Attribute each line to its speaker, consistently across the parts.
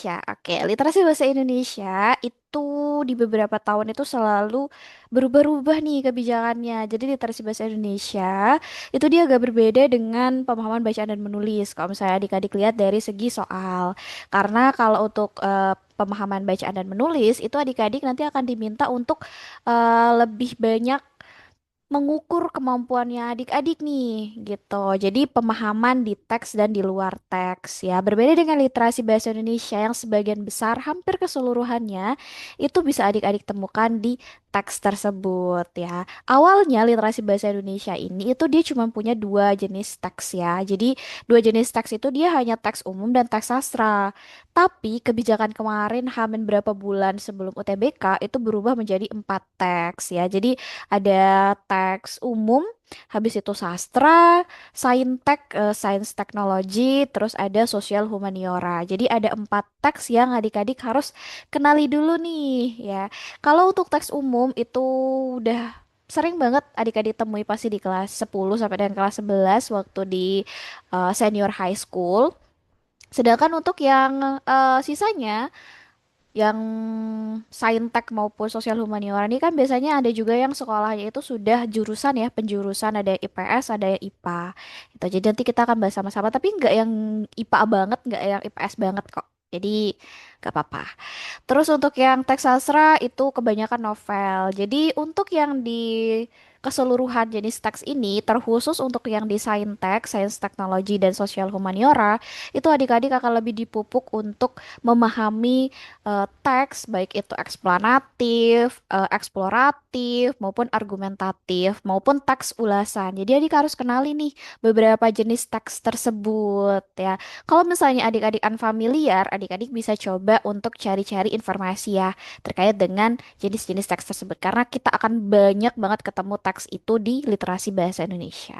Speaker 1: Indonesia. Oke, literasi bahasa Indonesia itu di beberapa tahun itu selalu berubah-ubah nih kebijakannya. Jadi literasi bahasa Indonesia itu dia agak berbeda dengan pemahaman bacaan dan menulis. Kalau misalnya adik-adik lihat dari segi soal. Karena kalau untuk pemahaman bacaan dan menulis itu adik-adik nanti akan diminta untuk lebih banyak mengukur kemampuannya adik-adik nih gitu. Jadi pemahaman di teks dan di luar teks ya. Berbeda dengan literasi bahasa Indonesia yang sebagian besar hampir keseluruhannya itu bisa adik-adik temukan di teks tersebut ya. Awalnya literasi bahasa Indonesia ini itu dia cuma punya dua jenis teks ya. Jadi dua jenis teks itu dia hanya teks umum dan teks sastra. Tapi kebijakan kemarin Hamin berapa bulan sebelum UTBK itu berubah menjadi empat teks ya. Jadi ada teks umum, habis itu sastra, saintek, sains teknologi, terus ada sosial humaniora. Jadi ada empat teks yang adik-adik harus kenali dulu nih ya. Kalau untuk teks umum itu udah sering banget adik-adik temui pasti di kelas 10 sampai dengan kelas 11 waktu di senior high school. Sedangkan untuk yang sisanya yang saintek maupun sosial humaniora ini kan biasanya ada juga yang sekolahnya itu sudah jurusan ya, penjurusan ada yang IPS, ada yang IPA. Gitu. Jadi nanti kita akan bahas sama-sama, tapi nggak yang IPA banget, nggak yang IPS banget kok. Jadi nggak apa-apa. Terus untuk yang teks sastra itu kebanyakan novel. Jadi untuk yang di keseluruhan jenis teks ini terkhusus untuk yang di saintek, sains teknologi dan sosial humaniora itu adik-adik akan lebih dipupuk untuk memahami teks baik itu eksplanatif, eksploratif maupun argumentatif maupun teks ulasan. Jadi adik harus kenali nih beberapa jenis teks tersebut ya. Kalau misalnya adik-adik unfamiliar, adik-adik bisa coba untuk cari-cari informasi ya terkait dengan jenis-jenis teks tersebut karena kita akan banyak banget ketemu teks itu di literasi bahasa Indonesia.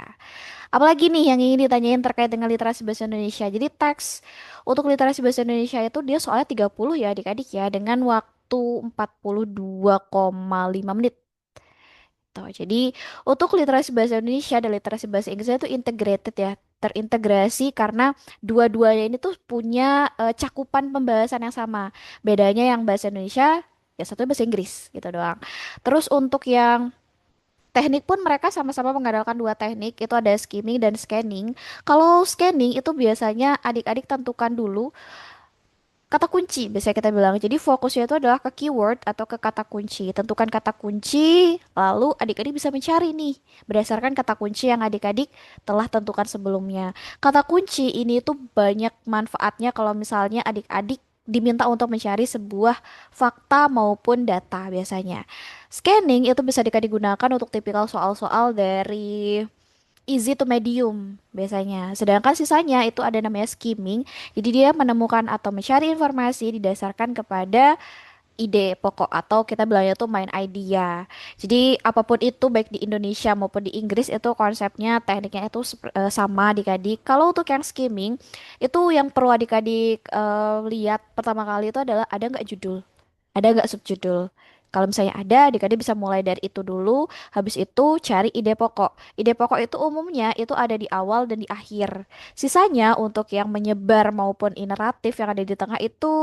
Speaker 1: Apalagi nih yang ingin ditanyain terkait dengan literasi bahasa Indonesia. Jadi teks untuk literasi bahasa Indonesia itu dia soalnya 30 ya adik-adik ya dengan waktu 42,5 menit. Tuh, jadi untuk literasi bahasa Indonesia dan literasi bahasa Inggrisnya itu integrated ya, terintegrasi karena dua-duanya ini tuh punya cakupan pembahasan yang sama. Bedanya yang bahasa Indonesia ya satu bahasa Inggris gitu doang. Terus untuk yang teknik pun mereka sama-sama mengandalkan dua teknik, itu ada skimming dan scanning. Kalau scanning itu biasanya adik-adik tentukan dulu kata kunci, biasanya kita bilang. Jadi fokusnya itu adalah ke keyword atau ke kata kunci. Tentukan kata kunci, lalu adik-adik bisa mencari nih berdasarkan kata kunci yang adik-adik telah tentukan sebelumnya. Kata kunci ini tuh banyak manfaatnya kalau misalnya adik-adik diminta untuk mencari sebuah fakta maupun data biasanya. Scanning itu bisa digunakan untuk tipikal soal-soal dari easy to medium biasanya. Sedangkan sisanya itu ada namanya skimming. Jadi dia menemukan atau mencari informasi didasarkan kepada ide pokok atau kita bilangnya tuh main idea. Jadi apapun itu baik di Indonesia maupun di Inggris itu konsepnya tekniknya itu sama adik-adik. Kalau untuk yang skimming itu yang perlu adik-adik lihat pertama kali itu adalah ada nggak judul, ada nggak subjudul. Kalau misalnya ada, adik-adik bisa mulai dari itu dulu. Habis itu cari ide pokok. Ide pokok itu umumnya itu ada di awal dan di akhir. Sisanya untuk yang menyebar maupun ineratif yang ada di tengah itu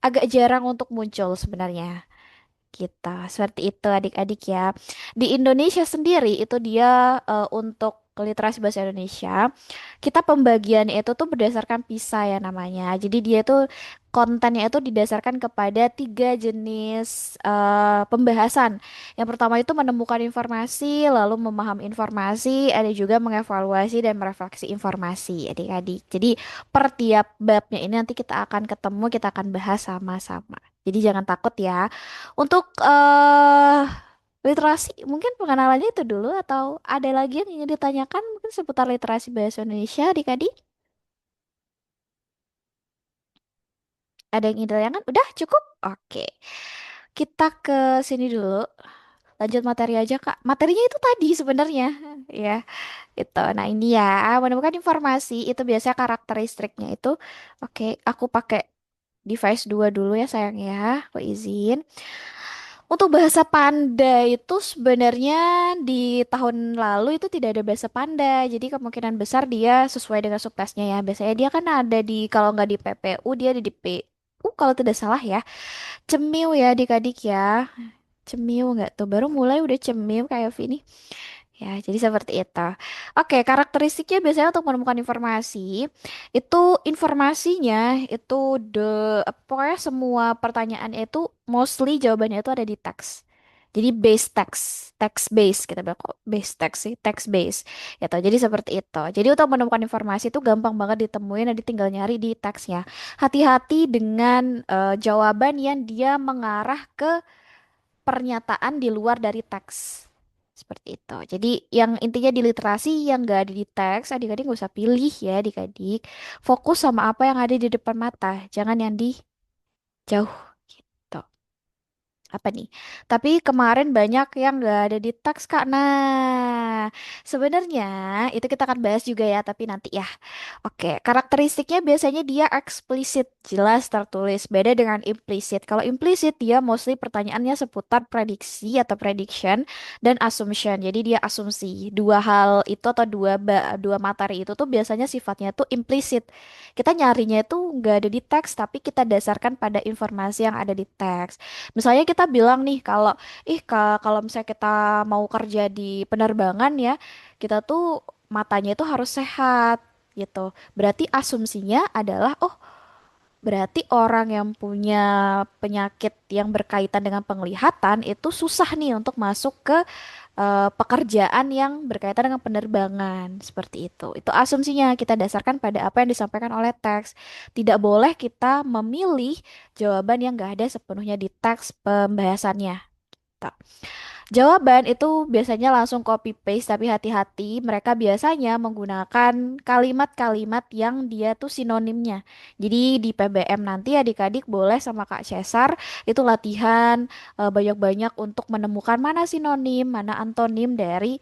Speaker 1: agak jarang untuk muncul sebenarnya. Kita seperti itu adik-adik ya. Di Indonesia sendiri itu dia untuk literasi bahasa Indonesia, kita pembagiannya itu tuh berdasarkan PISA ya namanya. Jadi dia tuh kontennya itu didasarkan kepada tiga jenis pembahasan. Yang pertama itu menemukan informasi, lalu memahami informasi, ada juga mengevaluasi dan merefleksi informasi adik-adik. Jadi per tiap babnya ini nanti kita akan ketemu, kita akan bahas sama-sama. Jadi jangan takut ya. Untuk literasi, mungkin pengenalannya itu dulu atau ada lagi yang ingin ditanyakan mungkin seputar literasi bahasa Indonesia adik-adik? Ada yang ingin ditanyakan? Udah cukup? Oke. Kita ke sini dulu. Lanjut materi aja, Kak. Materinya itu tadi sebenarnya, ya. Itu. Nah, ini ya, menemukan informasi itu biasanya karakteristiknya itu. Oke, aku pakai device 2 dulu ya sayang ya. Aku izin. Untuk bahasa Panda itu sebenarnya di tahun lalu itu tidak ada bahasa Panda. Jadi kemungkinan besar dia sesuai dengan subtesnya ya. Biasanya dia kan ada di kalau nggak di PPU dia ada di aku kalau tidak salah ya, cemil ya adik-adik ya. Cemil nggak tuh? Baru mulai udah cemil kayak Vini. Ya, jadi seperti itu. Oke, karakteristiknya biasanya untuk menemukan informasi, itu informasinya itu pokoknya semua pertanyaannya itu mostly jawabannya itu ada di teks. Jadi base text, text base kita bilang kok base text sih, text base. Ya toh, jadi seperti itu. Jadi untuk menemukan informasi itu gampang banget ditemuin, nanti tinggal nyari di teksnya. Hati-hati dengan jawaban yang dia mengarah ke pernyataan di luar dari teks. Seperti itu. Jadi yang intinya di literasi yang gak ada di teks, adik-adik gak usah pilih ya adik-adik. Fokus sama apa yang ada di depan mata, jangan yang di jauh gitu. Apa nih? Tapi kemarin banyak yang gak ada di teks Kak. Nah, sebenarnya itu kita akan bahas juga ya, tapi nanti ya. Oke, karakteristiknya biasanya dia eksplisit, jelas tertulis. Beda dengan implisit. Kalau implisit dia mostly pertanyaannya seputar prediksi atau prediction dan assumption. Jadi dia asumsi. Dua hal itu atau dua materi itu tuh biasanya sifatnya tuh implisit. Kita nyarinya itu nggak ada di teks, tapi kita dasarkan pada informasi yang ada di teks. Misalnya kita bilang nih kalau kalau misalnya kita mau kerja di penerbangan ya, kita tuh matanya itu harus sehat gitu. Berarti asumsinya adalah oh, berarti orang yang punya penyakit yang berkaitan dengan penglihatan itu susah nih untuk masuk ke pekerjaan yang berkaitan dengan penerbangan seperti itu. Itu asumsinya kita dasarkan pada apa yang disampaikan oleh teks. Tidak boleh kita memilih jawaban yang gak ada sepenuhnya di teks pembahasannya. Gitu. Jawaban itu biasanya langsung copy paste, tapi hati-hati mereka biasanya menggunakan kalimat-kalimat yang dia tuh sinonimnya. Jadi di PBM nanti adik-adik boleh sama Kak Cesar itu latihan banyak-banyak untuk menemukan mana sinonim, mana antonim dari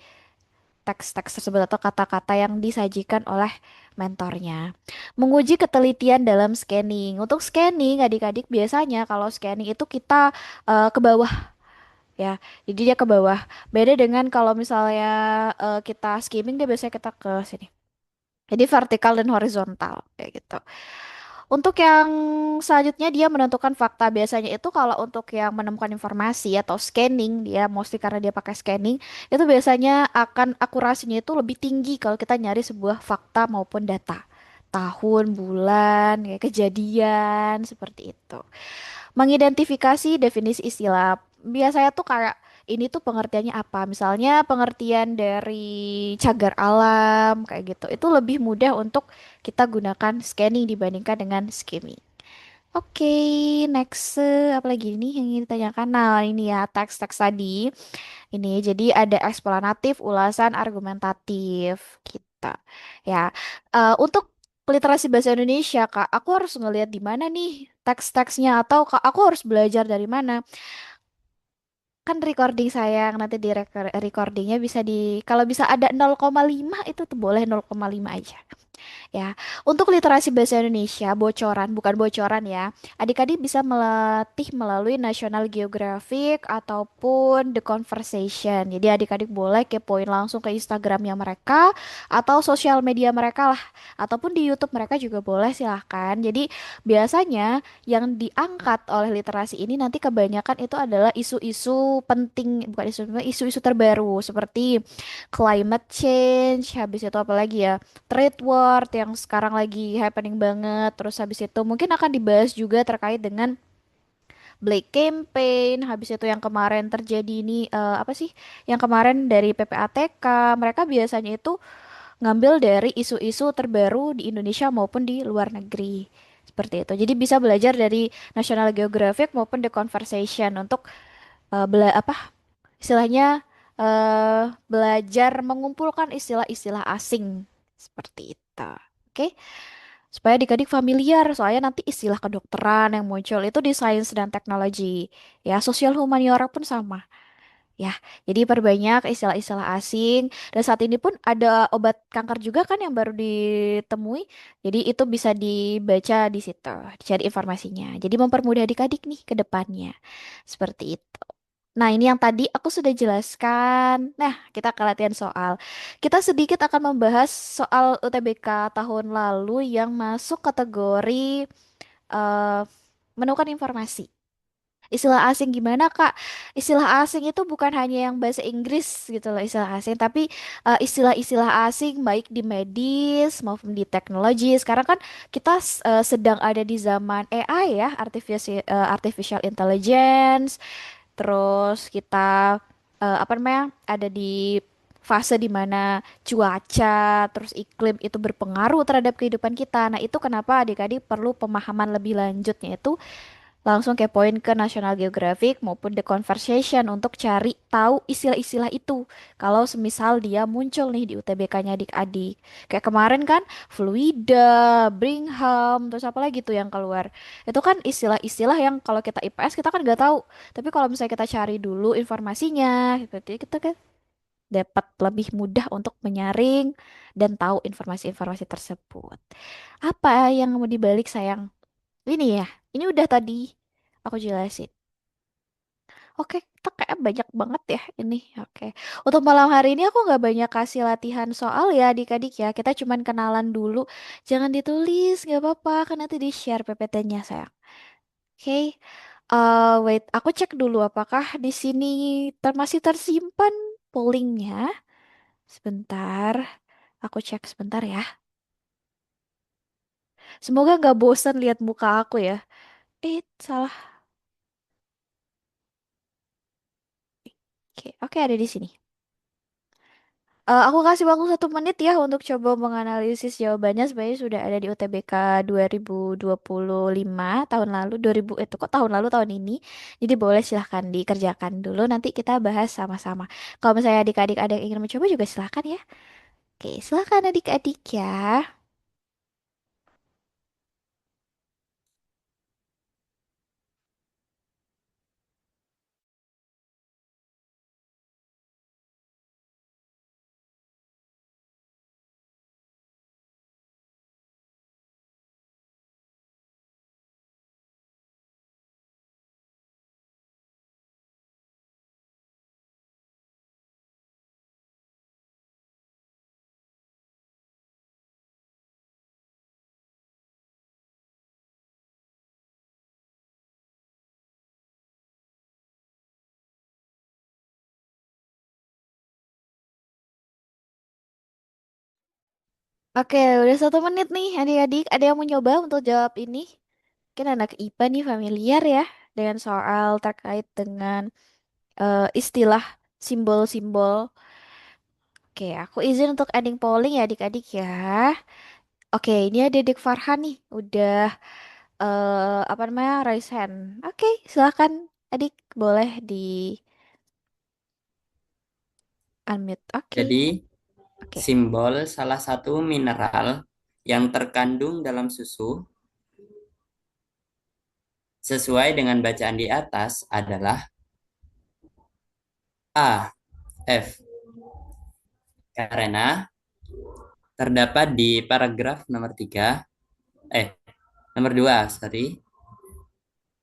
Speaker 1: teks-teks tersebut atau kata-kata yang disajikan oleh mentornya. Menguji ketelitian dalam scanning. Untuk scanning adik-adik biasanya kalau scanning itu kita ke bawah ya. Jadi dia ke bawah. Beda dengan kalau misalnya kita skimming dia biasanya kita ke sini. Jadi vertikal dan horizontal kayak gitu. Untuk yang selanjutnya dia menentukan fakta. Biasanya itu kalau untuk yang menemukan informasi atau scanning dia mostly karena dia pakai scanning itu biasanya akan akurasinya itu lebih tinggi kalau kita nyari sebuah fakta maupun data. Tahun, bulan, ya, kejadian seperti itu. Mengidentifikasi definisi istilah. Biasanya tuh kayak ini tuh pengertiannya apa? Misalnya pengertian dari cagar alam kayak gitu. Itu lebih mudah untuk kita gunakan scanning dibandingkan dengan skimming. Oke, next apa lagi nih yang ingin ditanyakan? Nah, ini ya teks-teks tadi. Ini jadi ada eksplanatif, ulasan, argumentatif kita. Ya, untuk literasi bahasa Indonesia, Kak, aku harus ngelihat di mana nih teks-teksnya atau Kak, aku harus belajar dari mana? Kan recording sayang nanti di recordingnya bisa kalau bisa ada 0,5 itu tuh boleh 0,5 aja. Ya, untuk literasi bahasa Indonesia, bocoran, bukan bocoran ya. Adik-adik bisa melatih melalui National Geographic ataupun The Conversation. Jadi adik-adik boleh kepoin langsung ke Instagramnya mereka atau sosial media mereka lah. Ataupun di YouTube mereka juga boleh silahkan. Jadi biasanya yang diangkat oleh literasi ini nanti kebanyakan itu adalah isu-isu penting, bukan isu-isu terbaru seperti climate change, habis itu apa lagi ya? Trade war yang sekarang lagi happening banget. Terus habis itu mungkin akan dibahas juga terkait dengan Black Campaign. Habis itu yang kemarin terjadi ini apa sih? Yang kemarin dari PPATK. Mereka biasanya itu ngambil dari isu-isu terbaru di Indonesia maupun di luar negeri. Seperti itu. Jadi bisa belajar dari National Geographic maupun The Conversation untuk apa istilahnya belajar mengumpulkan istilah-istilah asing seperti itu. Oke, supaya adik-adik familiar, soalnya nanti istilah kedokteran yang muncul itu di sains dan teknologi, ya sosial humaniora pun sama. Ya, jadi perbanyak istilah-istilah asing dan saat ini pun ada obat kanker juga kan yang baru ditemui. Jadi itu bisa dibaca di situ, dicari informasinya. Jadi mempermudah adik-adik nih ke depannya. Seperti itu. Nah, ini yang tadi aku sudah jelaskan. Nah, kita akan latihan soal. Kita sedikit akan membahas soal UTBK tahun lalu yang masuk kategori menemukan informasi. Istilah asing gimana, Kak? Istilah asing itu bukan hanya yang bahasa Inggris gitu loh, istilah asing, tapi istilah-istilah asing baik di medis maupun di teknologi. Sekarang kan kita sedang ada di zaman AI ya, artificial intelligence. Terus kita apa namanya? Ada di fase di mana cuaca, terus iklim itu berpengaruh terhadap kehidupan kita. Nah, itu kenapa adik-adik perlu pemahaman lebih lanjutnya itu langsung kepoin ke National Geographic maupun The Conversation untuk cari tahu istilah-istilah itu. Kalau semisal dia muncul nih di UTBK-nya adik-adik. Kayak kemarin kan Fluida, Brigham, terus apa lagi tuh yang keluar. Itu kan istilah-istilah yang kalau kita IPS kita kan nggak tahu. Tapi kalau misalnya kita cari dulu informasinya, berarti kita kan dapat lebih mudah untuk menyaring dan tahu informasi-informasi tersebut. Apa yang mau dibalik sayang? Ini ya, ini udah tadi aku jelasin. Oke, kita kayak banyak banget ya ini. Oke, untuk malam hari ini aku nggak banyak kasih latihan soal ya adik-adik ya. Kita cuman kenalan dulu. Jangan ditulis, nggak apa-apa. Kan nanti di-share PPT-nya sayang. Oke, wait, aku cek dulu apakah di sini masih tersimpan pollingnya. Sebentar, aku cek sebentar ya. Semoga nggak bosan lihat muka aku ya. Salah. Oke, oke ada di sini. Aku kasih waktu 1 menit ya untuk coba menganalisis jawabannya. Sebenarnya sudah ada di UTBK 2025 tahun lalu, 2000 itu kok tahun lalu tahun ini. Jadi boleh silahkan dikerjakan dulu. Nanti kita bahas sama-sama. Kalau misalnya adik-adik ada yang ingin mencoba juga silahkan ya. Oke, silahkan adik-adik ya. Oke, udah 1 menit nih adik-adik. Ada yang mau nyoba untuk jawab ini? Mungkin anak IPA nih familiar ya dengan soal terkait dengan istilah simbol-simbol. Oke, aku izin untuk ending polling ya adik-adik ya. Oke, ini ada Dik Farhan nih, udah apa namanya raise hand. Oke, silakan adik, boleh di unmute. Oke,
Speaker 2: Jadi,
Speaker 1: oke.
Speaker 2: simbol salah satu mineral yang terkandung dalam susu sesuai dengan bacaan di atas adalah A, F. Karena terdapat di paragraf nomor 3, nomor 2, sorry,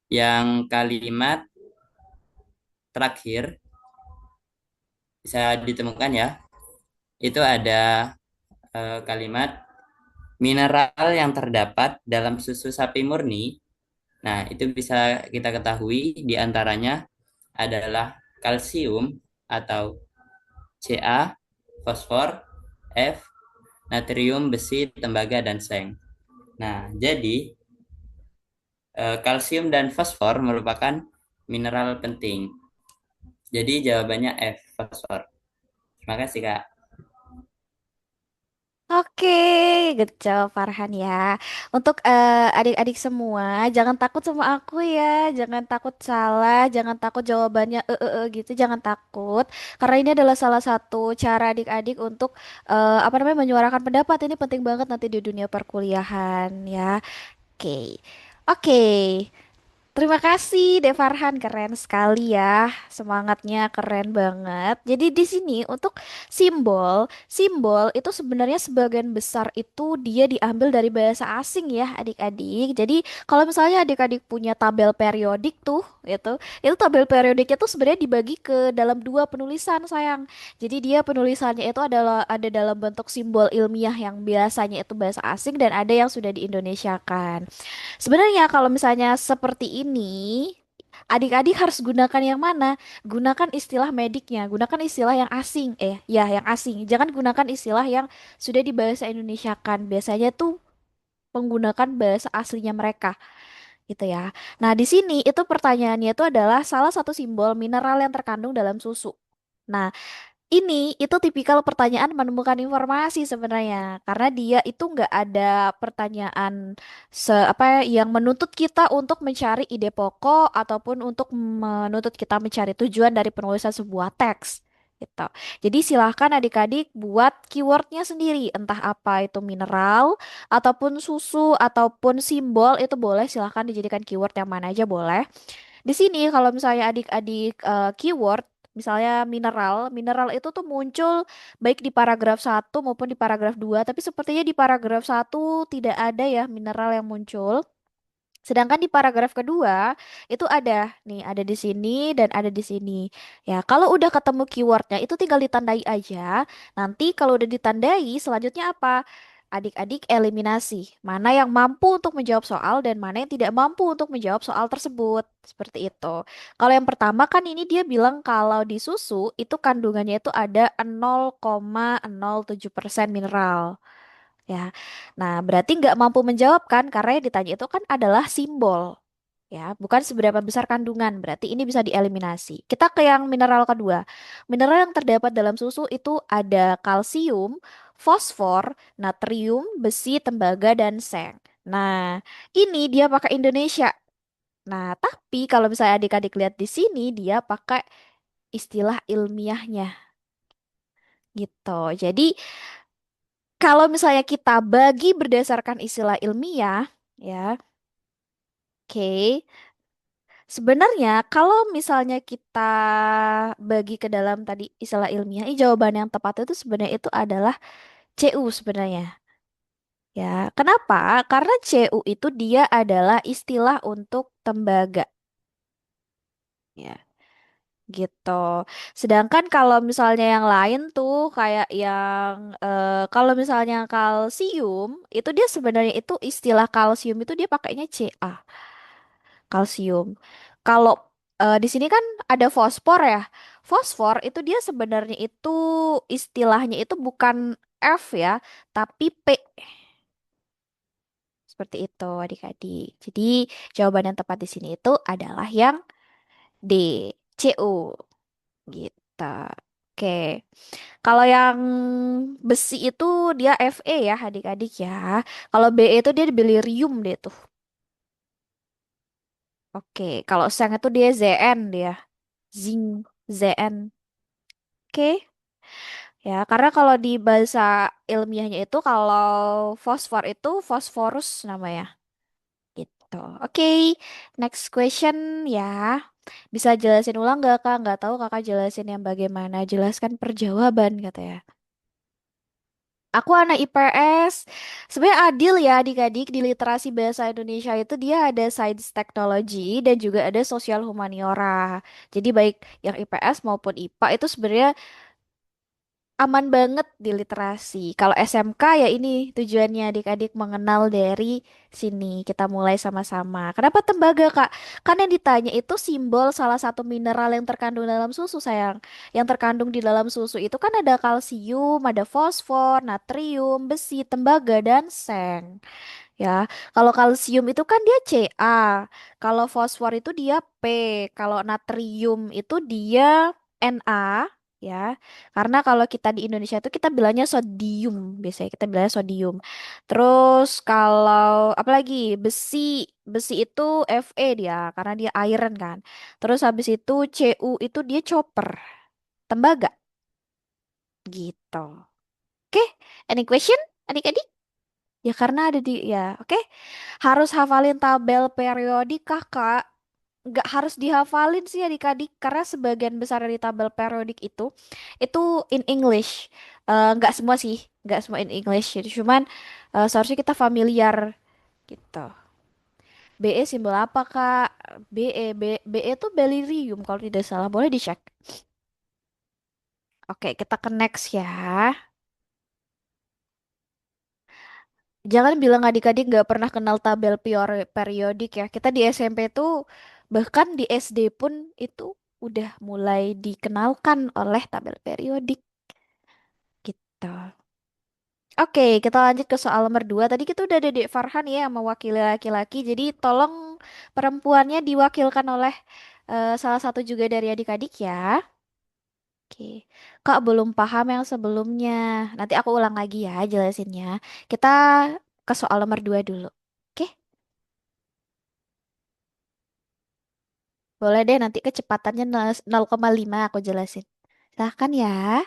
Speaker 2: yang kalimat terakhir bisa ditemukan ya. Itu ada kalimat mineral yang terdapat dalam susu sapi murni. Nah, itu bisa kita ketahui di antaranya adalah kalsium atau Ca, fosfor, F, natrium, besi, tembaga, dan seng. Nah, jadi kalsium dan fosfor merupakan mineral penting. Jadi jawabannya F, fosfor. Terima kasih, Kak.
Speaker 1: Oke, good job Farhan ya. Untuk adik-adik semua, jangan takut sama aku ya. Jangan takut salah, jangan takut jawabannya gitu, jangan takut. Karena ini adalah salah satu cara adik-adik untuk apa namanya menyuarakan pendapat. Ini penting banget nanti di dunia perkuliahan ya. Oke. Oke. Terima kasih, Dek Farhan. Keren sekali ya. Semangatnya keren banget. Jadi di sini untuk simbol itu sebenarnya sebagian besar itu dia diambil dari bahasa asing ya, adik-adik. Jadi kalau misalnya adik-adik punya tabel periodik tuh, itu tabel periodiknya tuh sebenarnya dibagi ke dalam dua penulisan, sayang. Jadi dia penulisannya itu adalah ada dalam bentuk simbol ilmiah yang biasanya itu bahasa asing dan ada yang sudah diindonesiakan. Sebenarnya kalau misalnya seperti ini, adik-adik harus gunakan yang mana? Gunakan istilah mediknya, gunakan istilah yang asing. Ya, yang asing. Jangan gunakan istilah yang sudah dibahasa Indonesiakan. Biasanya tuh menggunakan bahasa aslinya mereka, gitu ya. Nah, di sini itu pertanyaannya itu adalah salah satu simbol mineral yang terkandung dalam susu. Nah, itu tipikal pertanyaan menemukan informasi sebenarnya, karena dia itu nggak ada pertanyaan apa ya, yang menuntut kita untuk mencari ide pokok ataupun untuk menuntut kita mencari tujuan dari penulisan sebuah teks. Gitu. Jadi silahkan adik-adik buat keywordnya sendiri, entah apa itu mineral, ataupun susu, ataupun simbol itu boleh silahkan dijadikan keyword yang mana aja boleh. Di sini kalau misalnya adik-adik keyword misalnya mineral, mineral itu tuh muncul baik di paragraf satu maupun di paragraf 2, tapi sepertinya di paragraf satu tidak ada ya mineral yang muncul. Sedangkan di paragraf kedua itu ada nih, ada di sini dan ada di sini. Ya, kalau udah ketemu keywordnya itu tinggal ditandai aja. Nanti kalau udah ditandai, selanjutnya apa? Adik-adik eliminasi. Mana yang mampu untuk menjawab soal dan mana yang tidak mampu untuk menjawab soal tersebut. Seperti itu. Kalau yang pertama kan ini dia bilang kalau di susu itu kandungannya itu ada 0,07% mineral. Ya, nah berarti nggak mampu menjawab kan karena yang ditanya itu kan adalah simbol, ya, bukan seberapa besar kandungan. Berarti ini bisa dieliminasi. Kita ke yang mineral kedua. Mineral yang terdapat dalam susu itu ada kalsium, fosfor, natrium, besi, tembaga, dan seng. Nah, ini dia pakai Indonesia. Nah, tapi kalau misalnya adik-adik lihat di sini, dia pakai istilah ilmiahnya gitu. Jadi, kalau misalnya kita bagi berdasarkan istilah ilmiah, ya, oke. Sebenarnya kalau misalnya kita bagi ke dalam tadi istilah ilmiah, jawaban yang tepat itu sebenarnya itu adalah CU sebenarnya. Ya, kenapa? Karena CU itu dia adalah istilah untuk tembaga. Ya, gitu. Sedangkan kalau misalnya yang lain tuh kayak yang kalau misalnya kalsium itu dia sebenarnya itu istilah kalsium itu dia pakainya Ca, kalsium. Kalau di sini kan ada fosfor ya. Fosfor itu dia sebenarnya itu istilahnya itu bukan F ya, tapi P. Seperti itu adik-adik. Jadi jawaban yang tepat di sini itu adalah yang D, Cu gitu. Oke. Kalau yang besi itu dia Fe ya adik-adik ya. Kalau Be itu dia berilium deh tuh. Oke. Kalau Seng itu dia Zn dia. Zing, Zn. Oke. Ya, karena kalau di bahasa ilmiahnya itu kalau fosfor itu fosforus namanya. Gitu. Oke, next question ya. Bisa jelasin ulang nggak Kak? Nggak tahu Kakak jelasin yang bagaimana. Jelaskan perjawaban kata ya. Aku anak IPS. Sebenarnya adil ya adik-adik di literasi bahasa Indonesia itu dia ada sains teknologi dan juga ada sosial humaniora. Jadi baik yang IPS maupun IPA itu sebenarnya aman banget di literasi. Kalau SMK ya ini tujuannya adik-adik mengenal dari sini. Kita mulai sama-sama. Kenapa tembaga, Kak? Karena yang ditanya itu simbol salah satu mineral yang terkandung dalam susu, sayang. Yang terkandung di dalam susu itu kan ada kalsium, ada fosfor, natrium, besi, tembaga, dan seng. Ya, kalau kalsium itu kan dia Ca, kalau fosfor itu dia P, kalau natrium itu dia Na, ya. Karena kalau kita di Indonesia itu kita bilangnya sodium, biasanya kita bilangnya sodium. Terus kalau apalagi besi, besi itu Fe dia, karena dia iron kan. Terus habis itu Cu itu dia chopper, tembaga, gitu. Oke, any question, adik-adik? Ya karena ada di ya, oke. Harus hafalin tabel periodik kakak. nggak harus dihafalin sih adik-adik karena sebagian besar dari tabel periodik itu in English. Nggak semua sih, nggak semua in English. Jadi cuman seharusnya kita familiar gitu. BE simbol apa Kak? BE itu beryllium kalau tidak salah. Boleh dicek. Oke, kita ke next ya. Jangan bilang adik-adik nggak pernah kenal tabel periodik ya. Kita di SMP tuh bahkan di SD pun itu udah mulai dikenalkan oleh tabel periodik gitu. Oke, kita lanjut ke soal nomor 2. Tadi kita udah ada Dek Farhan ya yang mewakili laki-laki. Jadi tolong perempuannya diwakilkan oleh salah satu juga dari adik-adik ya. Oke, Kak belum paham yang sebelumnya. Nanti aku ulang lagi ya jelasinnya. Kita ke soal nomor 2 dulu. Oke, boleh deh nanti kecepatannya 0,5 aku jelasin. Silahkan ya.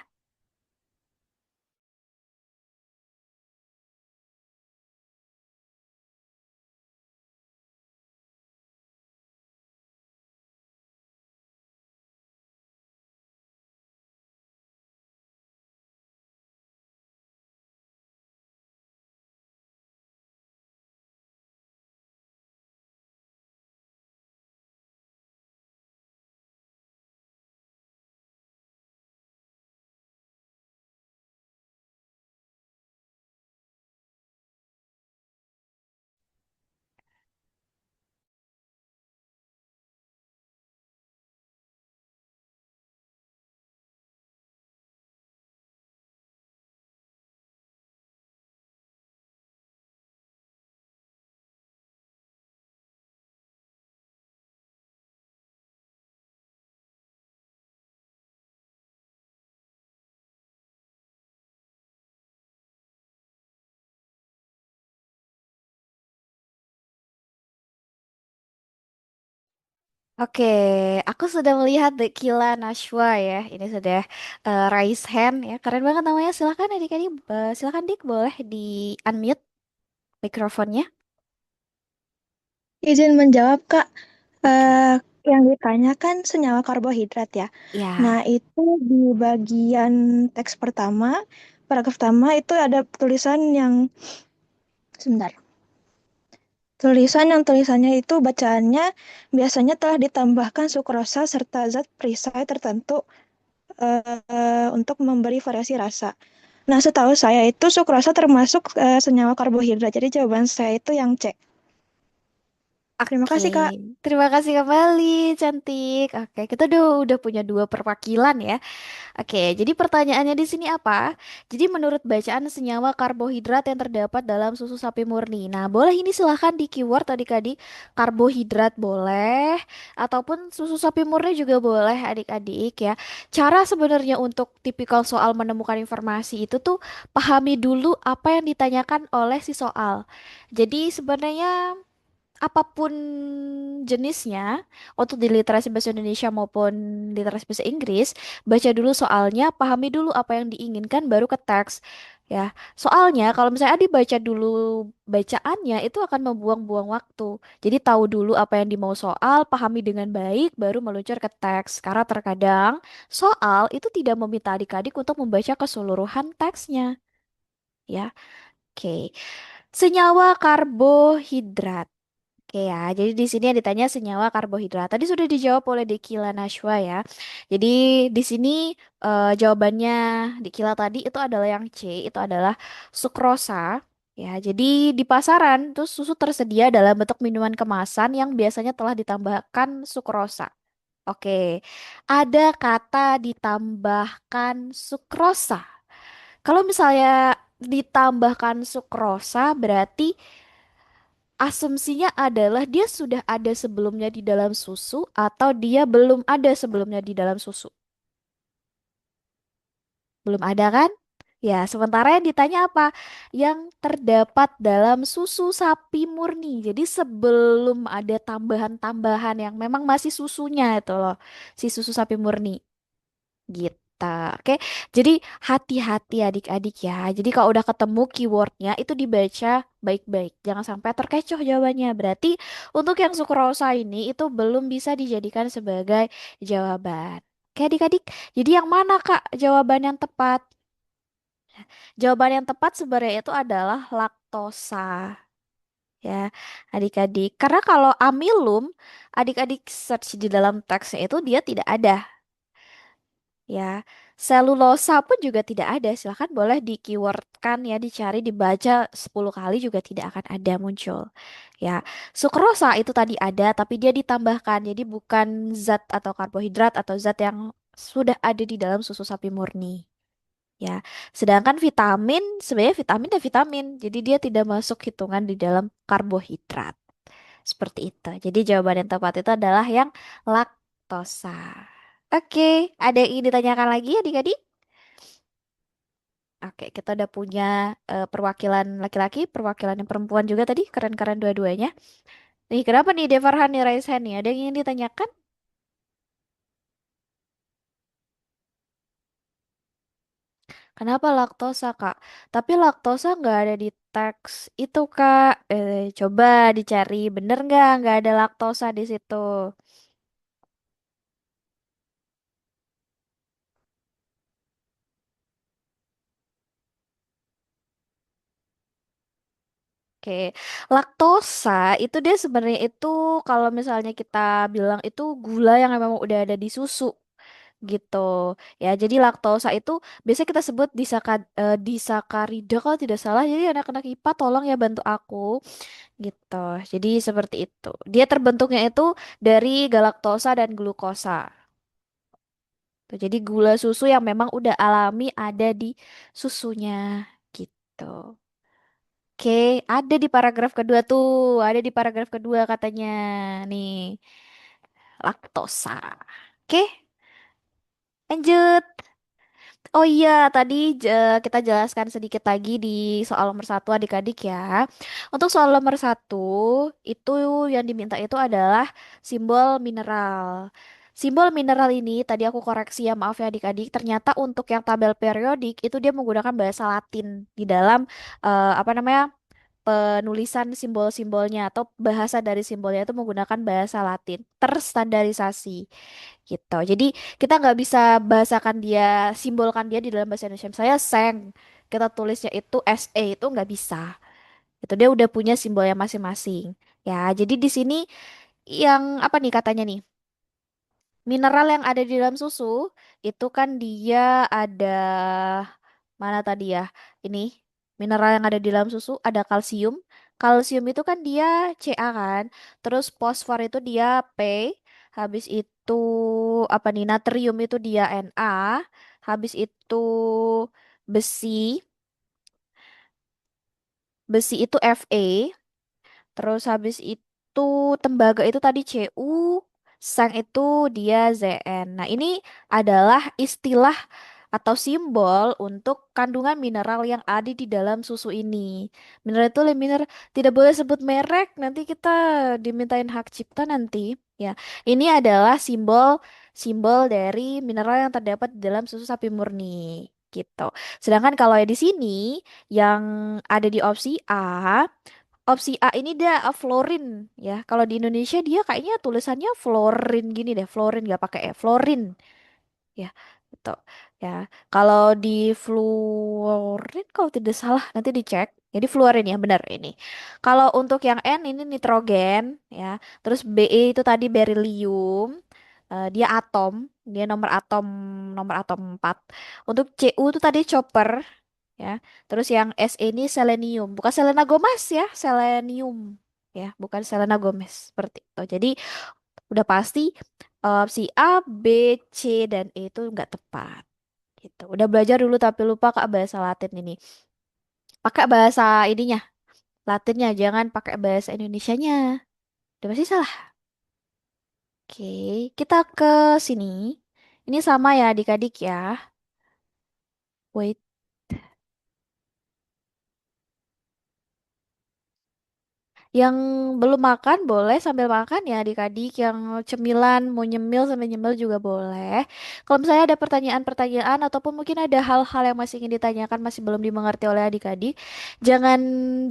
Speaker 1: Oke, aku sudah melihat Dekila Nashwa ya. Ini sudah raise hand ya. Keren banget namanya. Silahkan adik-adik. Silahkan Dik, boleh di unmute mikrofonnya.
Speaker 3: Izin menjawab, Kak.
Speaker 1: Oke.
Speaker 3: Eh, yang ditanyakan senyawa karbohidrat ya. Nah,
Speaker 1: Ya.
Speaker 3: itu di bagian teks pertama, paragraf pertama itu ada tulisan yang sebentar. Tulisannya itu bacaannya biasanya telah ditambahkan sukrosa serta zat perisai tertentu untuk memberi variasi rasa. Nah, setahu saya itu sukrosa termasuk senyawa karbohidrat. Jadi jawaban saya itu yang C. Terima
Speaker 1: Oke,
Speaker 3: kasih, Kak.
Speaker 1: terima kasih kembali, cantik. Oke, kita udah punya dua perwakilan ya. Oke, jadi pertanyaannya di sini apa? Jadi menurut bacaan senyawa karbohidrat yang terdapat dalam susu sapi murni. Nah, boleh ini silahkan di keyword adik-adik. Karbohidrat boleh, ataupun susu sapi murni juga boleh adik-adik ya. Cara sebenarnya untuk tipikal soal menemukan informasi itu tuh pahami dulu apa yang ditanyakan oleh si soal. Jadi sebenarnya apapun jenisnya, untuk di literasi bahasa Indonesia maupun literasi bahasa Inggris, baca dulu soalnya, pahami dulu apa yang diinginkan, baru ke teks. Ya, soalnya kalau misalnya Adi baca dulu bacaannya, itu akan membuang-buang waktu. Jadi tahu dulu apa yang dimau soal, pahami dengan baik, baru meluncur ke teks. Karena terkadang soal itu tidak meminta adik-adik untuk membaca keseluruhan teksnya. Ya, oke. Senyawa karbohidrat. Oke ya, jadi di sini yang ditanya senyawa karbohidrat. Tadi sudah dijawab oleh Dekila Nashwa ya. Jadi di sini jawabannya Dekila tadi itu adalah yang C, itu adalah sukrosa. Ya, jadi di pasaran tuh susu tersedia dalam bentuk minuman kemasan yang biasanya telah ditambahkan sukrosa. Oke, ada kata ditambahkan sukrosa. Kalau misalnya ditambahkan sukrosa berarti asumsinya adalah dia sudah ada sebelumnya di dalam susu atau dia belum ada sebelumnya di dalam susu. Belum ada kan? Ya, sementara yang ditanya apa? Yang terdapat dalam susu sapi murni. Jadi sebelum ada tambahan-tambahan yang memang masih susunya itu loh, si susu sapi murni. Gitu. Oke, jadi hati-hati adik-adik ya. Jadi kalau udah ketemu keywordnya itu dibaca baik-baik. Jangan sampai terkecoh jawabannya. Berarti untuk yang sukrosa ini itu belum bisa dijadikan sebagai jawaban. Oke adik-adik, jadi yang mana Kak jawaban yang tepat? Jawaban yang tepat sebenarnya itu adalah laktosa. Ya, adik-adik. Karena kalau amilum, adik-adik search di dalam teksnya itu dia tidak ada. Ya, selulosa pun juga tidak ada. Silahkan boleh di keywordkan ya, dicari, dibaca 10 kali juga tidak akan ada muncul. Ya, sukrosa itu tadi ada, tapi dia ditambahkan. Jadi bukan zat atau karbohidrat atau zat yang sudah ada di dalam susu sapi murni. Ya, sedangkan vitamin sebenarnya vitamin dan vitamin, jadi dia tidak masuk hitungan di dalam karbohidrat. Seperti itu. Jadi jawaban yang tepat itu adalah yang laktosa. Oke, ada yang ingin ditanyakan lagi adik-adik? Oke, kita udah punya perwakilan laki-laki, perwakilan yang perempuan juga tadi, keren-keren dua-duanya. Nih, kenapa nih Devarhan nih raise hand nih? Ada yang ingin ditanyakan? Kenapa laktosa, Kak? Tapi laktosa nggak ada di teks itu, Kak. Coba dicari, bener nggak ada laktosa di situ. Oke, laktosa itu dia sebenarnya itu kalau misalnya kita bilang itu gula yang memang udah ada di susu gitu. Ya, jadi laktosa itu biasanya kita sebut disakarida kalau tidak salah. Jadi anak-anak IPA tolong ya bantu aku gitu. Jadi seperti itu. Dia terbentuknya itu dari galaktosa dan glukosa. Tuh, jadi gula susu yang memang udah alami ada di susunya gitu. Oke, ada di paragraf kedua tuh, ada di paragraf kedua katanya nih, laktosa. Oke, lanjut. Oh iya, tadi kita jelaskan sedikit lagi di soal nomor satu adik-adik ya. Untuk soal nomor satu, itu yang diminta itu adalah simbol mineral. Simbol mineral ini tadi aku koreksi ya, maaf ya adik-adik. Ternyata untuk yang tabel periodik itu dia menggunakan bahasa Latin di dalam apa namanya penulisan simbol-simbolnya atau bahasa dari simbolnya itu menggunakan bahasa Latin terstandarisasi gitu. Jadi kita nggak bisa bahasakan dia, simbolkan dia di dalam bahasa Indonesia. Misalnya seng, kita tulisnya itu SE itu nggak bisa. Itu dia udah punya simbolnya masing-masing. Ya, jadi di sini yang apa nih katanya nih? Mineral yang ada di dalam susu itu kan dia ada mana tadi ya? Ini mineral yang ada di dalam susu ada kalsium. Kalsium itu kan dia Ca kan. Terus fosfor itu dia P. Habis itu apa nih? Natrium itu dia Na. Habis itu besi. Besi itu Fe. Terus habis itu tembaga itu tadi Cu. Sang itu dia Zn. Nah, ini adalah istilah atau simbol untuk kandungan mineral yang ada di dalam susu ini. Mineral itu mineral tidak boleh sebut merek, nanti kita dimintain hak cipta nanti. Ya, ini adalah simbol simbol dari mineral yang terdapat di dalam susu sapi murni. Gitu. Sedangkan kalau di sini yang ada di opsi A ini dia fluorin ya. Kalau di Indonesia dia kayaknya tulisannya fluorin gini deh, fluorin nggak pakai E, fluorin ya gitu ya. Kalau di fluorin kalau tidak salah nanti dicek, jadi fluorin ya benar ini. Kalau untuk yang N ini nitrogen ya, terus Be itu tadi berilium. Dia atom, dia nomor atom 4. Untuk Cu itu tadi chopper ya, terus yang Se ini selenium, bukan Selena Gomez ya, selenium ya, bukan Selena Gomez seperti itu. Jadi udah pasti opsi A, B, C, dan E itu nggak tepat. Gitu. Udah belajar dulu tapi lupa Kak bahasa Latin ini. Pakai bahasa ininya, Latinnya, jangan pakai bahasa Indonesianya. Udah pasti salah. Oke, kita ke sini. Ini sama ya adik-adik ya. Wait. Yang belum makan boleh sambil makan ya adik-adik. Yang cemilan mau nyemil sambil nyemil juga boleh. Kalau misalnya ada pertanyaan-pertanyaan ataupun mungkin ada hal-hal yang masih ingin ditanyakan masih belum dimengerti oleh adik-adik, jangan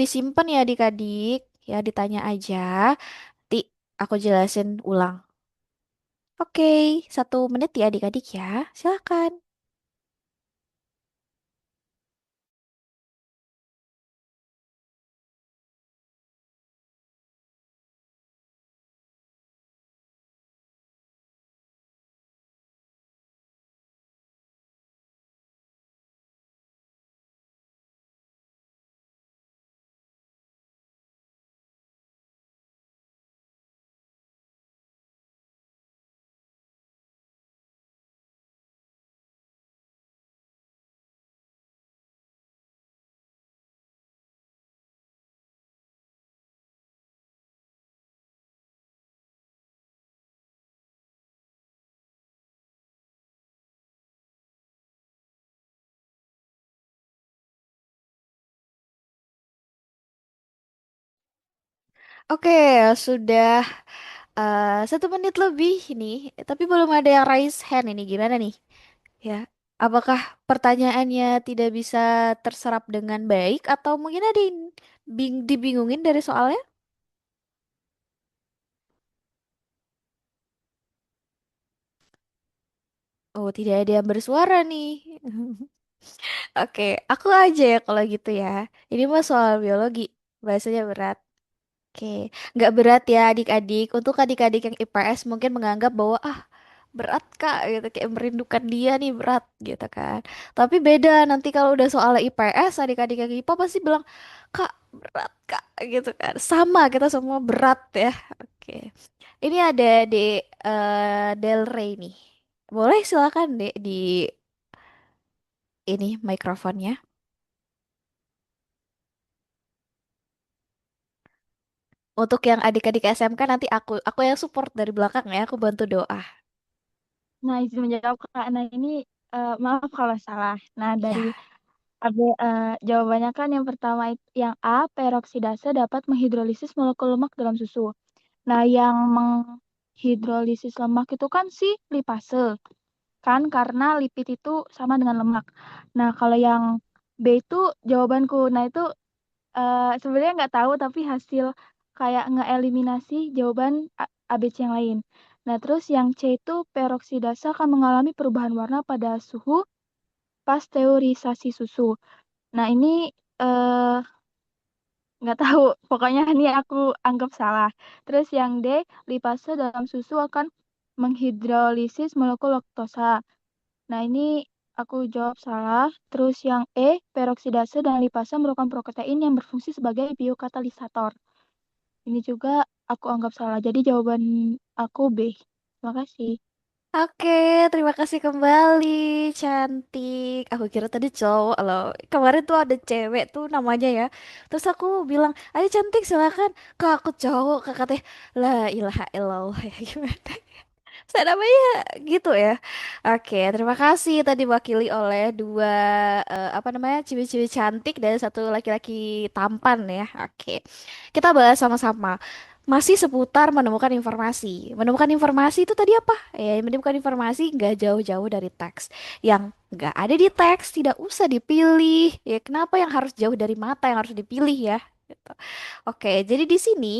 Speaker 1: disimpan ya adik-adik. Ya ditanya aja. Nanti aku jelasin ulang. Oke, 1 menit ya adik-adik ya. Silakan. Oke, sudah 1 menit lebih ini, tapi belum ada yang raise hand ini. Gimana nih? Ya, apakah pertanyaannya tidak bisa terserap dengan baik atau mungkin ada yang dibingungin dari soalnya? Oh, tidak ada yang bersuara nih. Oke, aku aja ya kalau gitu ya. Ini mah soal biologi, bahasanya berat. Oke, nggak berat ya adik-adik. Untuk adik-adik yang IPS mungkin menganggap bahwa berat kak gitu kayak merindukan dia nih berat gitu kan, tapi beda nanti kalau udah soal IPS adik-adik yang IPA pasti bilang kak berat kak gitu kan, sama kita semua berat ya. Oke, ini ada di Del Rey nih, boleh silakan dek di ini mikrofonnya untuk yang adik-adik SMK, nanti aku yang support dari belakang ya, aku bantu doa.
Speaker 4: Nah, izin menjawab Kak. Nah, ini maaf kalau salah. Nah, dari
Speaker 1: Ya.
Speaker 4: AB, jawabannya kan yang pertama yang A, peroksidase dapat menghidrolisis molekul lemak dalam susu. Nah, yang menghidrolisis lemak itu kan si lipase, kan karena lipid itu sama dengan lemak. Nah, kalau yang B itu jawabanku. Nah, itu sebenarnya nggak tahu tapi hasil kayak ngeeliminasi jawaban ABC yang lain. Nah, terus yang C itu peroksidase akan mengalami perubahan warna pada suhu pasteurisasi susu. Nah, ini eh, nggak tahu, pokoknya ini aku anggap salah. Terus yang D, lipase dalam susu akan menghidrolisis molekul laktosa. Nah, ini aku jawab salah. Terus yang E, peroksidase dan lipase merupakan protein yang berfungsi sebagai biokatalisator. Ini juga aku anggap salah. Jadi jawaban aku B. Terima kasih.
Speaker 1: Oke, terima kasih kembali, cantik. Aku kira tadi cowok loh. Kemarin tuh ada cewek tuh namanya ya. Terus aku bilang, ayo cantik silakan. Kak aku cowok, kak katanya, la ilaha illallah ya gimana? Saya namanya gitu ya. Oke, terima kasih tadi wakili oleh dua apa namanya cewek-cewek cantik dan satu laki-laki tampan ya. Oke, kita bahas sama-sama. Masih seputar menemukan informasi. Menemukan informasi itu tadi apa? Ya, menemukan informasi nggak jauh-jauh dari teks. Yang nggak ada di teks tidak usah dipilih. Ya, kenapa yang harus jauh dari mata yang harus dipilih ya? Gitu. Oke, jadi di sini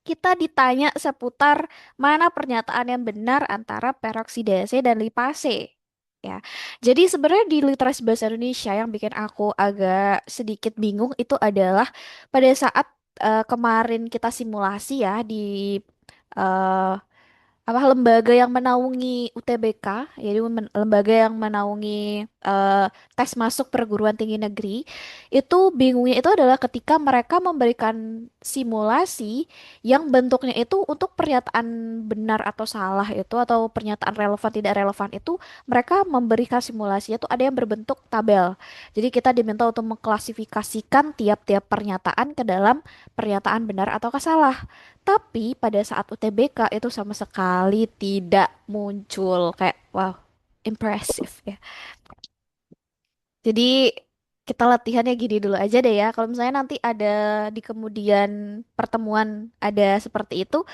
Speaker 1: kita ditanya seputar mana pernyataan yang benar antara peroksidase dan lipase. Ya, jadi sebenarnya di literasi bahasa Indonesia yang bikin aku agak sedikit bingung itu adalah pada saat kemarin kita simulasi ya di eh, apa lembaga yang menaungi UTBK, jadi lembaga yang menaungi tes masuk perguruan tinggi negeri, itu bingungnya itu adalah ketika mereka memberikan simulasi yang bentuknya itu untuk pernyataan benar atau salah itu atau pernyataan relevan tidak relevan itu mereka memberikan simulasinya itu ada yang berbentuk tabel. Jadi kita diminta untuk mengklasifikasikan tiap-tiap pernyataan ke dalam pernyataan benar atau salah. Tapi pada saat UTBK itu sama sekali tidak muncul kayak wow, impressive ya. Jadi Kita latihannya gini dulu aja deh ya. Kalau misalnya nanti ada di kemudian pertemuan ada seperti itu,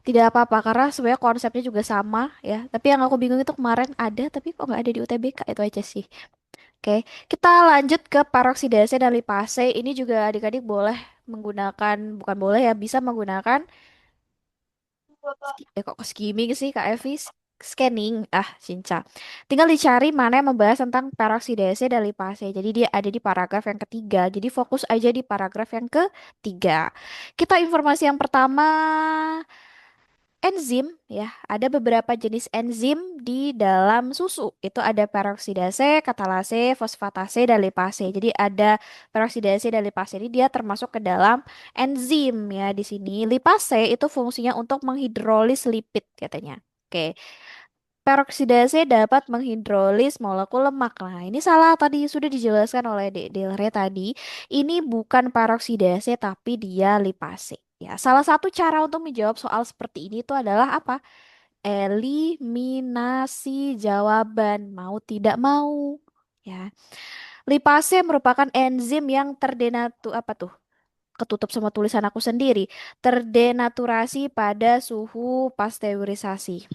Speaker 1: tidak apa-apa karena sebenarnya konsepnya juga sama ya. Tapi yang aku bingung itu kemarin ada, tapi kok nggak ada di UTBK itu aja sih. Oke, kita lanjut ke peroksidase dan lipase. Ini juga adik-adik boleh menggunakan, bukan boleh ya, bisa menggunakan kok skimming sih Kak Evi? Scanning, cinca. Tinggal dicari mana yang membahas tentang peroksidase dan lipase. Jadi dia ada di paragraf yang ketiga. Jadi fokus aja di paragraf yang ketiga. Kita informasi yang pertama, enzim ya, ada beberapa jenis enzim di dalam susu. Itu ada peroksidase, katalase, fosfatase, dan lipase. Jadi ada peroksidase dan lipase ini dia termasuk ke dalam enzim ya di sini. Lipase itu fungsinya untuk menghidrolis lipid katanya. Oke. Peroksidase dapat menghidrolis molekul lemak. Nah, ini salah tadi sudah dijelaskan oleh Dek Delre tadi. Ini bukan peroksidase tapi dia lipase. Ya, salah satu cara untuk menjawab soal seperti ini itu adalah apa? Eliminasi jawaban mau tidak mau. Ya. Lipase merupakan enzim yang apa tuh? Ketutup sama tulisan aku sendiri. Terdenaturasi pada suhu pasteurisasi.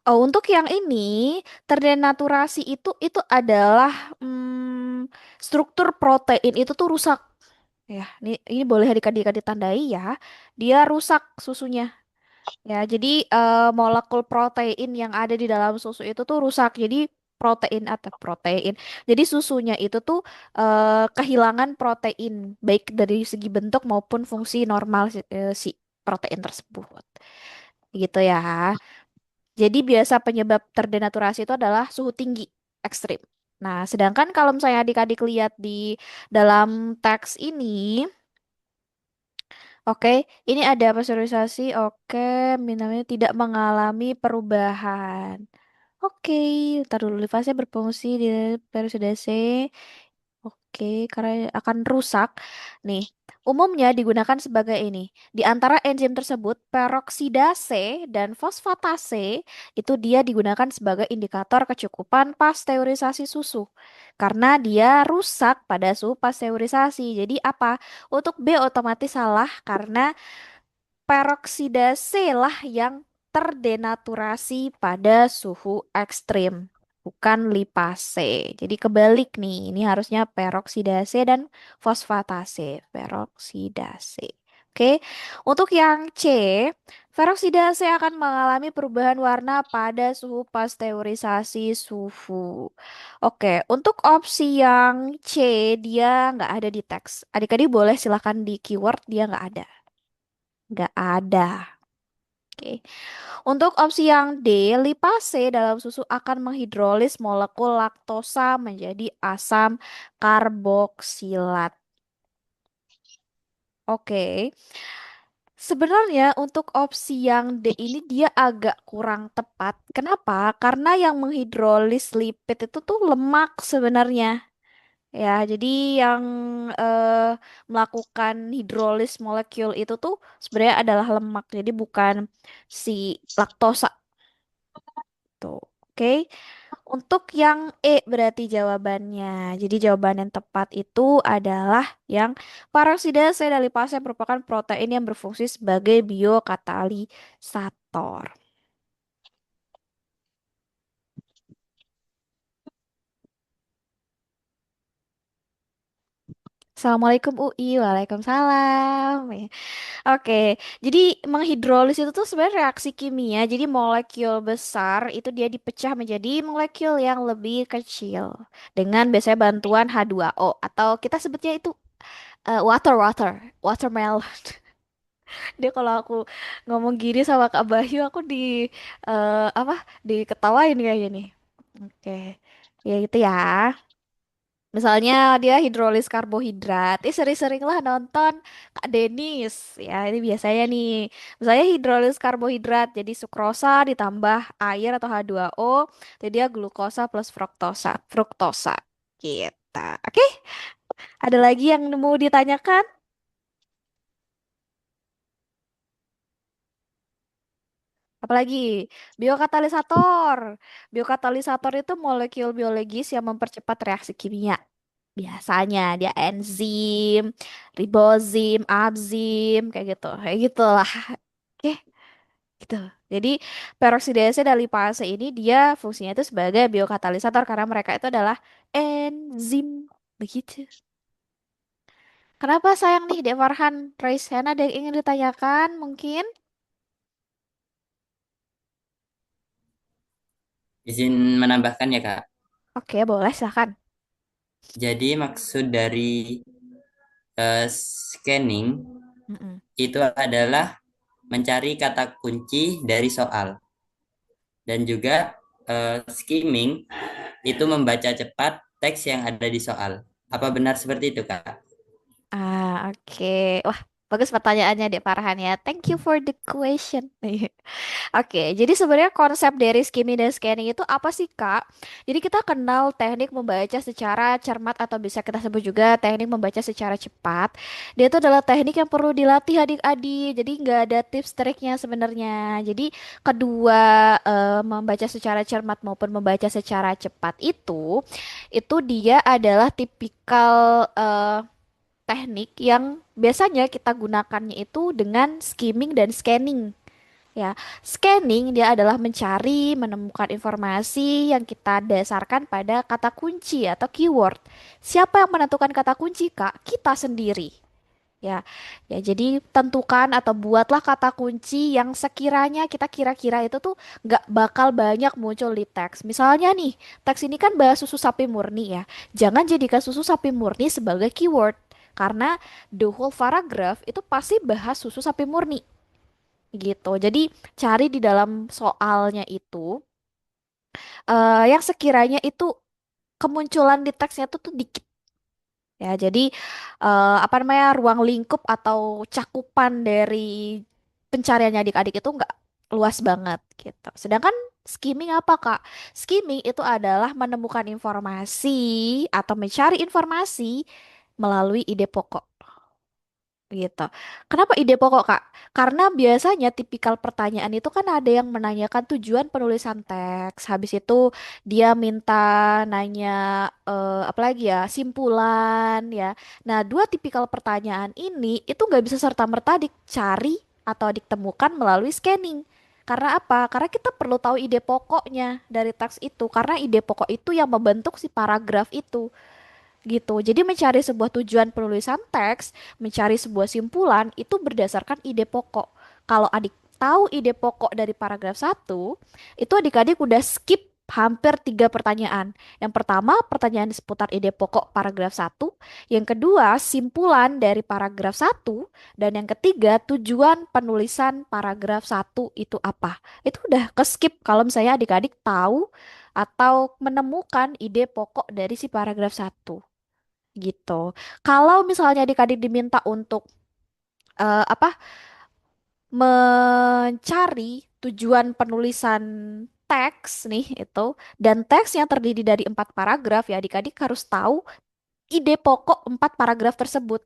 Speaker 1: Oh, untuk yang ini terdenaturasi itu adalah struktur protein itu tuh rusak. Ya, ini boleh adik-adik ditandai ya. Dia rusak susunya. Ya, jadi molekul protein yang ada di dalam susu itu tuh rusak. Jadi protein atau protein. Jadi susunya itu tuh kehilangan protein baik dari segi bentuk maupun fungsi normal si protein tersebut. Gitu ya. Jadi biasa penyebab terdenaturasi itu adalah suhu tinggi ekstrim. Nah, sedangkan kalau misalnya adik-adik lihat di dalam teks ini, oke, ini ada pasteurisasi, oke, namanya tidak mengalami perubahan. Oke, ntar dulu fase berfungsi di periodisasi. Oke, karena akan rusak. Nih, umumnya digunakan sebagai ini. Di antara enzim tersebut, peroksidase dan fosfatase itu dia digunakan sebagai indikator kecukupan pasteurisasi susu. Karena dia rusak pada suhu pasteurisasi. Jadi apa? Untuk B otomatis salah karena peroksidase lah yang terdenaturasi pada suhu ekstrim, bukan lipase. Jadi kebalik nih, ini harusnya peroksidase dan fosfatase. Peroksidase. Oke, untuk yang C, peroksidase akan mengalami perubahan warna pada suhu pasteurisasi suhu. Oke, untuk opsi yang C, dia nggak ada di teks. Adik-adik boleh silahkan di keyword, dia nggak ada. Nggak ada. Oke. Untuk opsi yang D, lipase dalam susu akan menghidrolis molekul laktosa menjadi asam karboksilat. Oke. Sebenarnya untuk opsi yang D ini dia agak kurang tepat. Kenapa? Karena yang menghidrolis lipid itu tuh lemak sebenarnya. Ya, jadi yang eh, melakukan hidrolis molekul itu tuh sebenarnya adalah lemak. Jadi bukan si laktosa tuh. Oke. Untuk yang E berarti jawabannya. Jadi jawaban yang tepat itu adalah yang paroksidase dan lipase merupakan protein yang berfungsi sebagai biokatalisator. Assalamualaikum UI, Waalaikumsalam. Ya. Oke, jadi menghidrolis itu tuh sebenarnya reaksi kimia. Jadi molekul besar itu dia dipecah menjadi molekul yang lebih kecil dengan biasanya bantuan H2O atau kita sebutnya itu watermelon. Dia kalau aku ngomong gini sama Kak Bayu, aku apa? Diketawain kayaknya nih. Oke, ya itu ya. Misalnya dia hidrolis karbohidrat, sering-seringlah nonton Kak Denis. Ya, ini biasanya nih. Misalnya hidrolis karbohidrat, jadi sukrosa ditambah air atau H2O, jadi dia glukosa plus fruktosa. Fruktosa. Gitu. Oke, ada lagi yang mau ditanyakan? Apalagi biokatalisator. Biokatalisator itu molekul biologis yang mempercepat reaksi kimia. Biasanya dia enzim, ribozim, abzim, kayak gitu. Kayak gitulah. Oke, gitu. Jadi peroksidase dan lipase ini dia fungsinya itu sebagai biokatalisator karena mereka itu adalah enzim. Begitu. Kenapa sayang nih, Dek Farhan? Raise hand, ada yang ingin ditanyakan mungkin?
Speaker 2: Izin menambahkan ya Kak.
Speaker 1: Oke, boleh silahkan.
Speaker 2: Jadi maksud dari scanning
Speaker 1: Mm-mm.
Speaker 2: itu adalah mencari kata kunci dari soal dan juga skimming itu membaca cepat teks yang ada di soal. Apa benar seperti itu Kak?
Speaker 1: Oke. Wah, bagus pertanyaannya, Dek Farhan ya. Thank you for the question. Oke, jadi sebenarnya konsep dari skimming dan scanning itu apa sih, Kak? Jadi kita kenal teknik membaca secara cermat atau bisa kita sebut juga teknik membaca secara cepat. Dia itu adalah teknik yang perlu dilatih adik-adik. Jadi nggak ada tips triknya sebenarnya. Jadi kedua membaca secara cermat maupun membaca secara cepat itu dia adalah tipikal teknik yang biasanya kita gunakannya itu dengan skimming dan scanning. Ya, scanning dia adalah mencari, menemukan informasi yang kita dasarkan pada kata kunci atau keyword. Siapa yang menentukan kata kunci, Kak? Kita sendiri. Ya, ya jadi tentukan atau buatlah kata kunci yang sekiranya kita kira-kira itu tuh nggak bakal banyak muncul di teks. Misalnya nih, teks ini kan bahas susu sapi murni ya. Jangan jadikan susu sapi murni sebagai keyword. Karena the whole paragraph itu pasti bahas susu sapi murni gitu. Jadi cari di dalam soalnya itu yang sekiranya itu kemunculan di teksnya tuh dikit. Ya, jadi apa namanya ruang lingkup atau cakupan dari pencariannya adik-adik itu nggak luas banget gitu. Sedangkan skimming apa, Kak? Skimming itu adalah menemukan informasi atau mencari informasi melalui ide pokok. Gitu. Kenapa ide pokok, Kak? Karena biasanya tipikal pertanyaan itu kan ada yang menanyakan tujuan penulisan teks. Habis itu dia minta nanya apa lagi ya? Simpulan ya. Nah, dua tipikal pertanyaan ini itu nggak bisa serta-merta dicari atau ditemukan melalui scanning. Karena apa? Karena kita perlu tahu ide pokoknya dari teks itu. Karena ide pokok itu yang membentuk si paragraf itu gitu. Jadi mencari sebuah tujuan penulisan teks, mencari sebuah simpulan itu berdasarkan ide pokok. Kalau adik tahu ide pokok dari paragraf satu, itu adik-adik udah skip hampir tiga pertanyaan. Yang pertama, pertanyaan seputar ide pokok paragraf satu. Yang kedua, simpulan dari paragraf satu. Dan yang ketiga, tujuan penulisan paragraf satu itu apa. Itu udah ke skip kalau misalnya adik-adik tahu atau menemukan ide pokok dari si paragraf satu gitu. Kalau misalnya adik-adik diminta untuk apa mencari tujuan penulisan teks nih itu dan teks yang terdiri dari 4 paragraf ya adik-adik harus tahu ide pokok 4 paragraf tersebut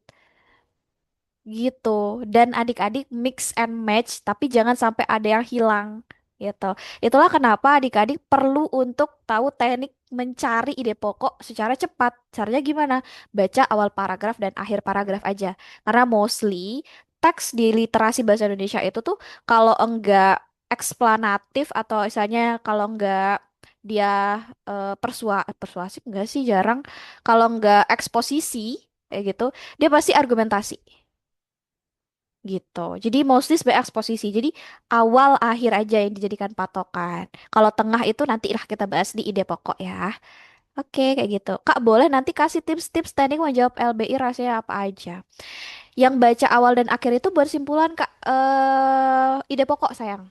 Speaker 1: gitu dan adik-adik mix and match tapi jangan sampai ada yang hilang gitu. Itulah kenapa adik-adik perlu untuk tahu teknik mencari ide pokok secara cepat. Caranya gimana? Baca awal paragraf dan akhir paragraf aja. Karena mostly teks di literasi bahasa Indonesia itu tuh kalau enggak eksplanatif atau misalnya kalau enggak dia persuasif enggak sih jarang kalau enggak eksposisi kayak gitu dia pasti argumentasi gitu. Jadi mostly sebagai eksposisi. Jadi awal akhir aja yang dijadikan patokan. Kalau tengah itu nanti lah kita bahas di ide pokok ya. Oke, kayak gitu. Kak, boleh nanti kasih tips-tips teknik menjawab LBI rasanya apa aja. Yang baca awal dan akhir itu bersimpulan, Kak. Ide pokok, sayang.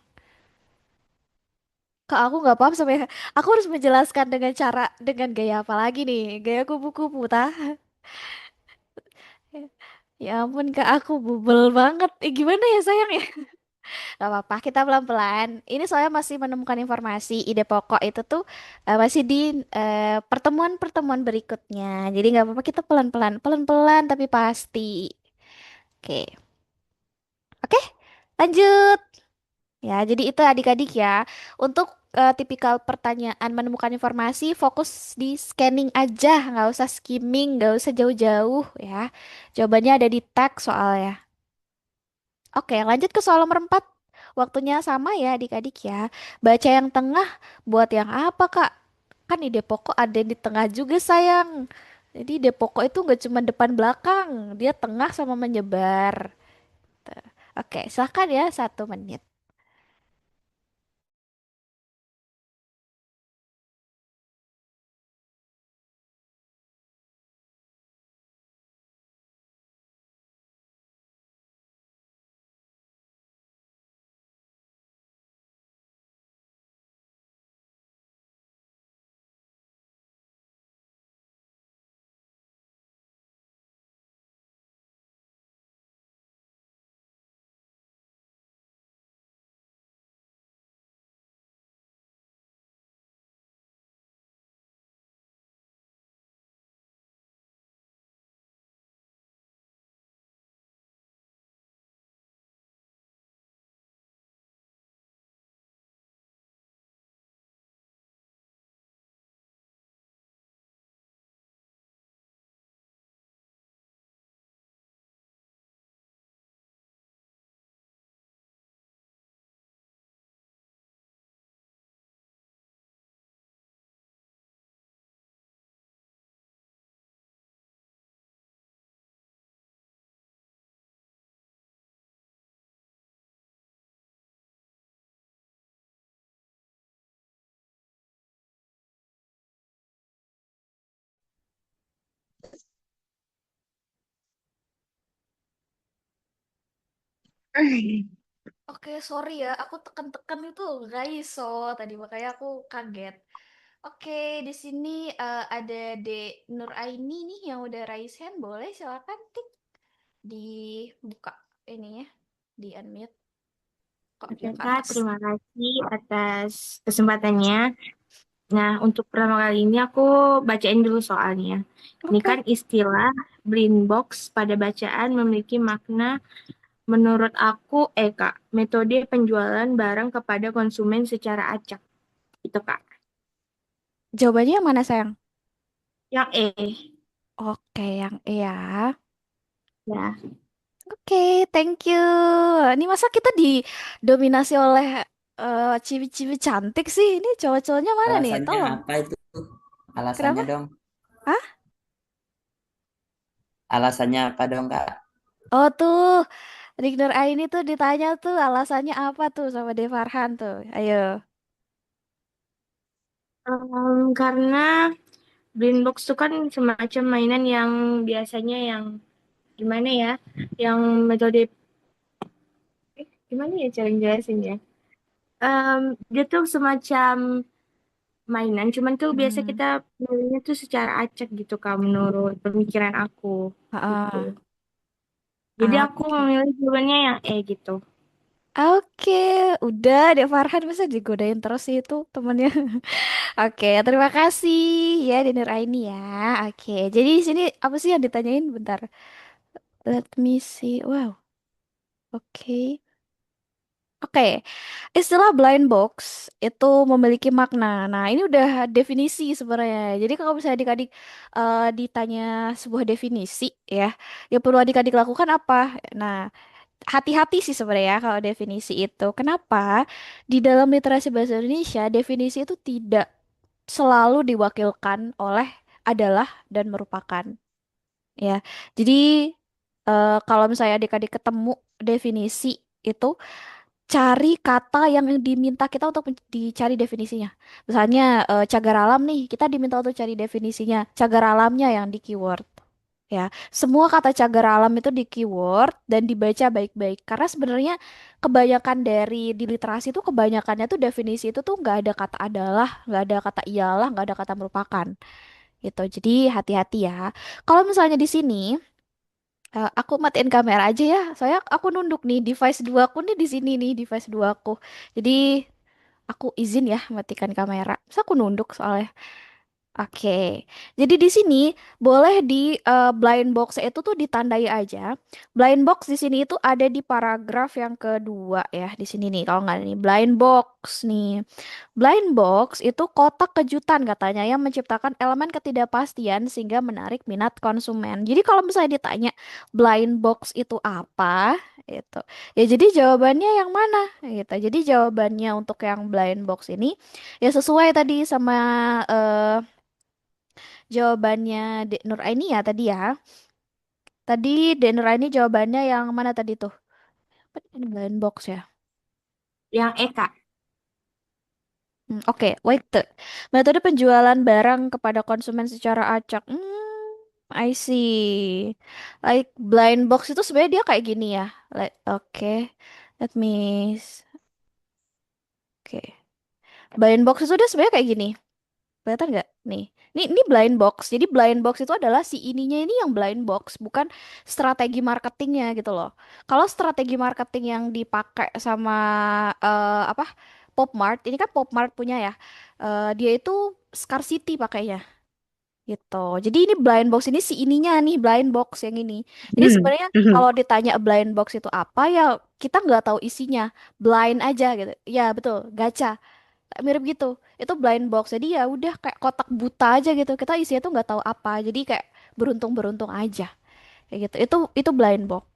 Speaker 1: Kak, aku nggak paham sampai aku harus menjelaskan dengan cara dengan gaya apa lagi nih? Gaya kupu-kupu, tah? Ya ampun, Kak, aku bubel banget. Gimana ya, sayang ya? Gak apa-apa, kita pelan-pelan. Ini soalnya masih menemukan informasi. Ide pokok itu tuh masih di pertemuan-pertemuan berikutnya. Jadi nggak apa-apa, kita pelan-pelan. Pelan-pelan tapi pasti. Oke. Oke, lanjut. Ya, jadi itu adik-adik ya. Untuk tipikal pertanyaan menemukan informasi, fokus di scanning aja, nggak usah skimming, nggak usah jauh-jauh ya. Jawabannya ada di tag soalnya. Oke, lanjut ke soal nomor 4. Waktunya sama ya adik-adik ya. Baca yang tengah buat yang apa Kak? Kan ide pokok ada di tengah juga sayang. Jadi ide pokok itu nggak cuma depan belakang, dia tengah sama menyebar. Tuh. Oke, silahkan ya 1 menit. Oke, sorry ya, aku tekan-tekan itu nggak iso tadi makanya aku kaget. Oke, di sini ada Dek Nur Aini nih yang udah raise hand, boleh silakan tik dibuka ininya, di unmute. Kok
Speaker 5: Oke,
Speaker 1: yang ke
Speaker 5: Kak,
Speaker 1: atas?
Speaker 5: terima kasih atas kesempatannya. Nah, untuk pertama kali ini aku bacain dulu soalnya. Ini
Speaker 1: Oke.
Speaker 5: kan istilah blind box pada bacaan memiliki makna menurut aku, Kak, metode penjualan barang kepada konsumen secara acak. Itu, Kak.
Speaker 1: Jawabannya yang mana sayang?
Speaker 5: Yang
Speaker 1: Oke, yang E ya.
Speaker 5: ya.
Speaker 1: Oke, thank you. Ini masa kita didominasi oleh ciwi-ciwi cantik sih? Ini cowok-cowoknya mana nih?
Speaker 2: Alasannya
Speaker 1: Tolong.
Speaker 2: apa itu? Alasannya
Speaker 1: Kenapa?
Speaker 2: dong.
Speaker 1: Hah?
Speaker 2: Alasannya apa dong, Kak?
Speaker 1: Oh tuh, Rigner Aini tuh ditanya tuh alasannya apa tuh sama De Farhan tuh. Ayo.
Speaker 5: Karena blind box itu kan semacam mainan yang biasanya yang gimana ya? Yang metode gimana ya cara jelasin ya? Dia tuh semacam mainan, cuman tuh biasa
Speaker 1: Hmm.
Speaker 5: kita mainnya tuh secara acak gitu Kak, menurut pemikiran aku gitu.
Speaker 1: Ah,
Speaker 5: Jadi
Speaker 1: ah,
Speaker 5: aku
Speaker 1: oke.
Speaker 5: memilih jawabannya yang gitu.
Speaker 1: Oke, udah De Farhan masa digodain terus sih itu temennya. Oke, terima kasih ya Dinur Aini ya. Oke, jadi di sini apa sih yang ditanyain? Bentar. Let me see. Wow. Oke. Oke, istilah blind box itu memiliki makna. Nah, ini udah definisi sebenarnya. Jadi kalau misalnya adik-adik ditanya sebuah definisi ya, yang perlu adik-adik lakukan apa? Nah, hati-hati sih sebenarnya kalau definisi itu. Kenapa? Di dalam literasi bahasa Indonesia, definisi itu tidak selalu diwakilkan oleh adalah dan merupakan. Ya, jadi kalau misalnya adik-adik ketemu definisi itu cari kata yang diminta kita untuk dicari definisinya. Misalnya cagar alam nih, kita diminta untuk cari definisinya. Cagar alamnya yang di keyword. Ya, semua kata cagar alam itu di keyword dan dibaca baik-baik. Karena sebenarnya kebanyakan dari di literasi itu kebanyakannya tuh definisi itu tuh nggak ada kata adalah, nggak ada kata iyalah, nggak ada kata merupakan. Gitu. Jadi hati-hati ya. Kalau misalnya di sini aku matiin kamera aja ya. Soalnya aku nunduk nih device 2 aku nih di sini nih device 2 aku. Jadi aku izin ya matikan kamera. Terus aku nunduk soalnya. Oke, jadi di sini boleh di blind box itu tuh ditandai aja. Blind box di sini itu ada di paragraf yang kedua ya di sini nih. Kalau nggak nih blind box nih. Blind box itu kotak kejutan katanya yang menciptakan elemen ketidakpastian sehingga menarik minat konsumen. Jadi kalau misalnya ditanya blind box itu apa, itu ya jadi jawabannya yang mana gitu. Jadi jawabannya untuk yang blind box ini ya sesuai tadi sama jawabannya Dek Nur Aini ya tadi ya. Tadi Dek Nur Aini jawabannya yang mana tadi tuh? Apa ini blind box ya?
Speaker 5: Yang Eka.
Speaker 1: Oke, wait. Metode penjualan barang kepada konsumen secara acak. I see. Like blind box itu sebenarnya dia kayak gini ya. Like, oke. Let me. Oke. Blind box itu dia sebenarnya kayak gini. Kelihatan nggak? Nih. Ini blind box. Jadi blind box itu adalah si ininya ini yang blind box, bukan strategi marketingnya gitu loh. Kalau strategi marketing yang dipakai sama apa Popmart, ini kan Popmart punya ya. Dia itu scarcity pakainya gitu. Jadi ini blind box ini si ininya nih blind box yang ini. Jadi
Speaker 5: Hmm.
Speaker 1: sebenarnya
Speaker 5: Mhm.
Speaker 1: kalau ditanya blind box itu apa ya kita nggak tahu isinya. Blind aja gitu. Ya betul, gacha. Kayak mirip gitu itu blind box jadi ya udah kayak kotak buta aja gitu kita isinya tuh nggak tahu apa jadi kayak beruntung aja kayak gitu itu blind box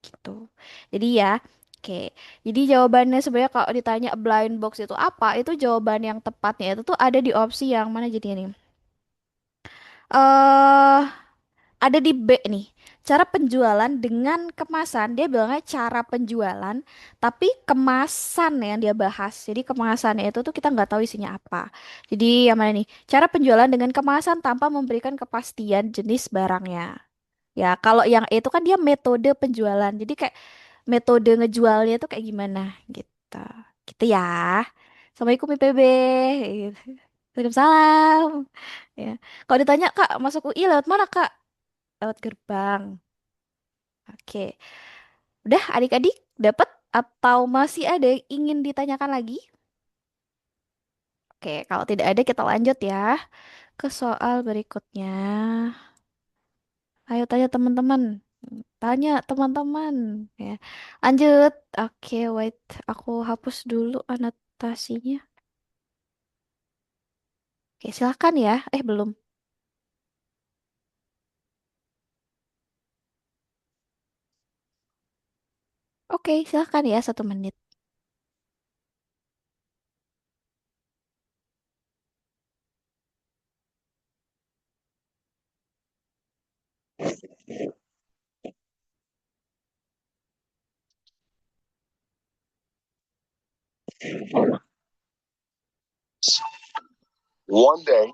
Speaker 1: gitu jadi ya oke jadi jawabannya sebenarnya kalau ditanya blind box itu apa itu jawaban yang tepatnya itu tuh ada di opsi yang mana jadi ini eh ada di B nih. Cara penjualan dengan kemasan. Dia bilangnya cara penjualan, tapi kemasan yang dia bahas. Jadi kemasannya itu tuh kita nggak tahu isinya apa. Jadi yang mana nih? Cara penjualan dengan kemasan tanpa memberikan kepastian jenis barangnya. Ya, kalau yang itu kan dia metode penjualan. Jadi kayak metode ngejualnya itu kayak gimana gitu. Gitu ya. Assalamualaikum IPB. Gitu. Waalaikumsalam. Ya. Kalau ditanya, Kak, masuk UI lewat mana, Kak? Lewat gerbang. Oke. Udah adik-adik dapat atau masih ada yang ingin ditanyakan lagi? Oke, kalau tidak ada kita lanjut ya ke soal berikutnya. Ayo tanya teman-teman. Tanya teman-teman ya. Lanjut. Oke, wait. Aku hapus dulu anotasinya. Oke, silakan ya. Belum. Oke, silakan ya 1 menit.
Speaker 6: One day,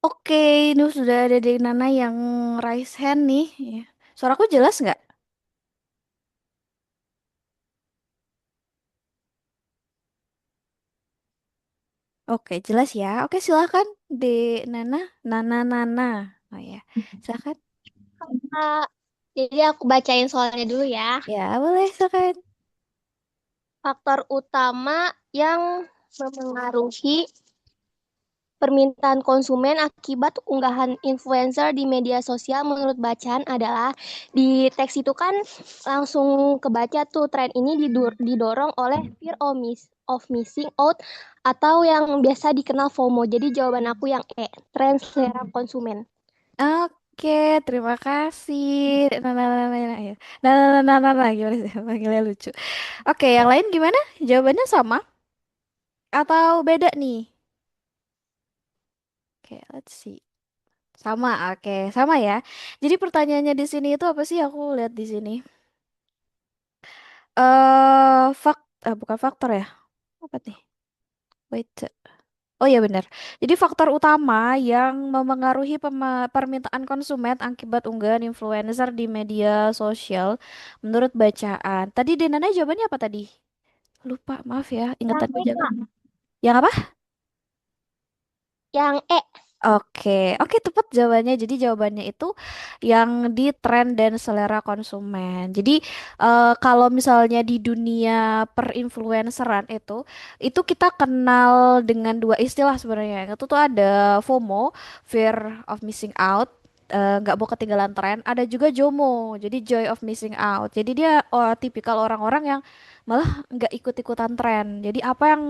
Speaker 1: Oke, ini sudah ada dari Nana yang raise hand nih. Ya. Suaraku jelas nggak? Oke, jelas ya. Oke, silakan di Nana, Nana. Oh ya, silakan.
Speaker 7: Kak, jadi aku bacain soalnya dulu ya.
Speaker 1: Ya, boleh silakan.
Speaker 7: Faktor utama yang memengaruhi permintaan konsumen akibat unggahan influencer di media sosial menurut bacaan adalah di teks itu kan langsung kebaca tuh tren ini didorong oleh fear of missing out atau yang biasa dikenal FOMO. Jadi jawaban aku yang E, tren selera konsumen.
Speaker 1: Oke, terima kasih. Nana, ya. Nana, gimana sih? Panggilnya lucu. Oke, yang lain gimana? Jawabannya sama atau beda nih? Oke, let's see. Sama, oke, sama ya. Jadi pertanyaannya di sini itu apa sih? Aku lihat di sini. Bukan faktor ya? Apa nih? Wait. Oh iya benar. Jadi faktor utama yang memengaruhi permintaan konsumen akibat unggahan influencer di media sosial menurut bacaan. Tadi Denana jawabannya apa tadi? Lupa, maaf ya,
Speaker 5: Yang
Speaker 1: ingatanku
Speaker 5: E,
Speaker 1: jaga.
Speaker 5: Kak.
Speaker 1: Yang apa?
Speaker 7: Yang E.
Speaker 1: Oke, oke tepat jawabannya. Jadi jawabannya itu yang di tren dan selera konsumen. Jadi kalau misalnya di dunia perinfluenceran itu kita kenal dengan dua istilah sebenarnya. Yang itu tuh ada FOMO, fear of missing out, nggak mau ketinggalan tren. Ada juga JOMO, jadi joy of missing out. Jadi dia tipikal orang-orang yang malah nggak ikut-ikutan tren. Jadi apa yang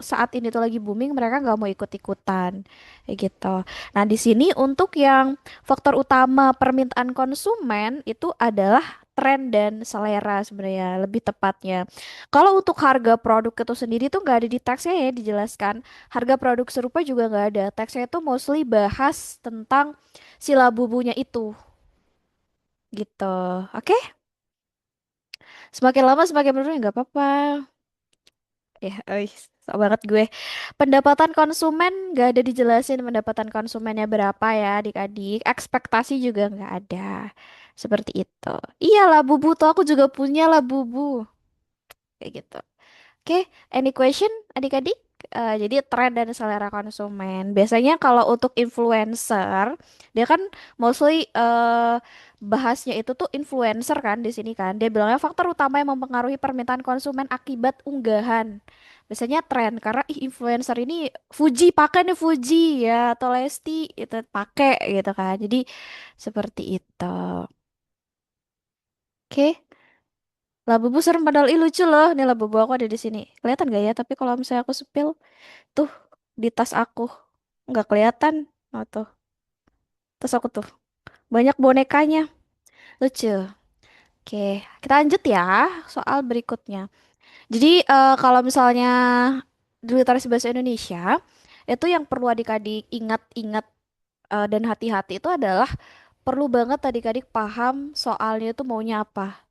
Speaker 1: saat ini tuh lagi booming, mereka nggak mau ikut-ikutan. Kayak gitu. Nah, di sini untuk yang faktor utama permintaan konsumen itu adalah tren dan selera sebenarnya lebih tepatnya. Kalau untuk harga produk itu sendiri tuh nggak ada di teksnya ya dijelaskan. Harga produk serupa juga nggak ada. Teksnya itu mostly bahas tentang si labubunya itu gitu. Oke? Semakin lama semakin menurun nggak apa-apa. Ya, sok banget gue. Pendapatan konsumen nggak ada dijelasin pendapatan konsumennya berapa ya adik-adik. Ekspektasi juga nggak ada. Seperti itu. Iya lah bubu tuh aku juga punya lah bubu. Kayak gitu. Oke, any question adik-adik? Jadi tren dan selera konsumen. Biasanya kalau untuk influencer, dia kan mostly bahasnya itu tuh influencer kan di sini kan. Dia bilangnya faktor utama yang mempengaruhi permintaan konsumen akibat unggahan. Biasanya tren karena ih, influencer ini Fuji pakai nih Fuji ya atau Lesti itu pakai gitu kan. Jadi seperti itu. Oke. Labubu serem padahal ih lucu loh. Nih labubu aku ada di sini. Kelihatan gak ya? Tapi kalau misalnya aku spill tuh di tas aku nggak kelihatan. Oh tuh, tas aku tuh banyak bonekanya. Lucu. Oke, kita lanjut ya soal berikutnya. Jadi kalau misalnya di literasi bahasa Indonesia itu yang perlu adik-adik ingat-ingat dan hati-hati itu adalah perlu banget adik-adik paham soalnya itu maunya apa.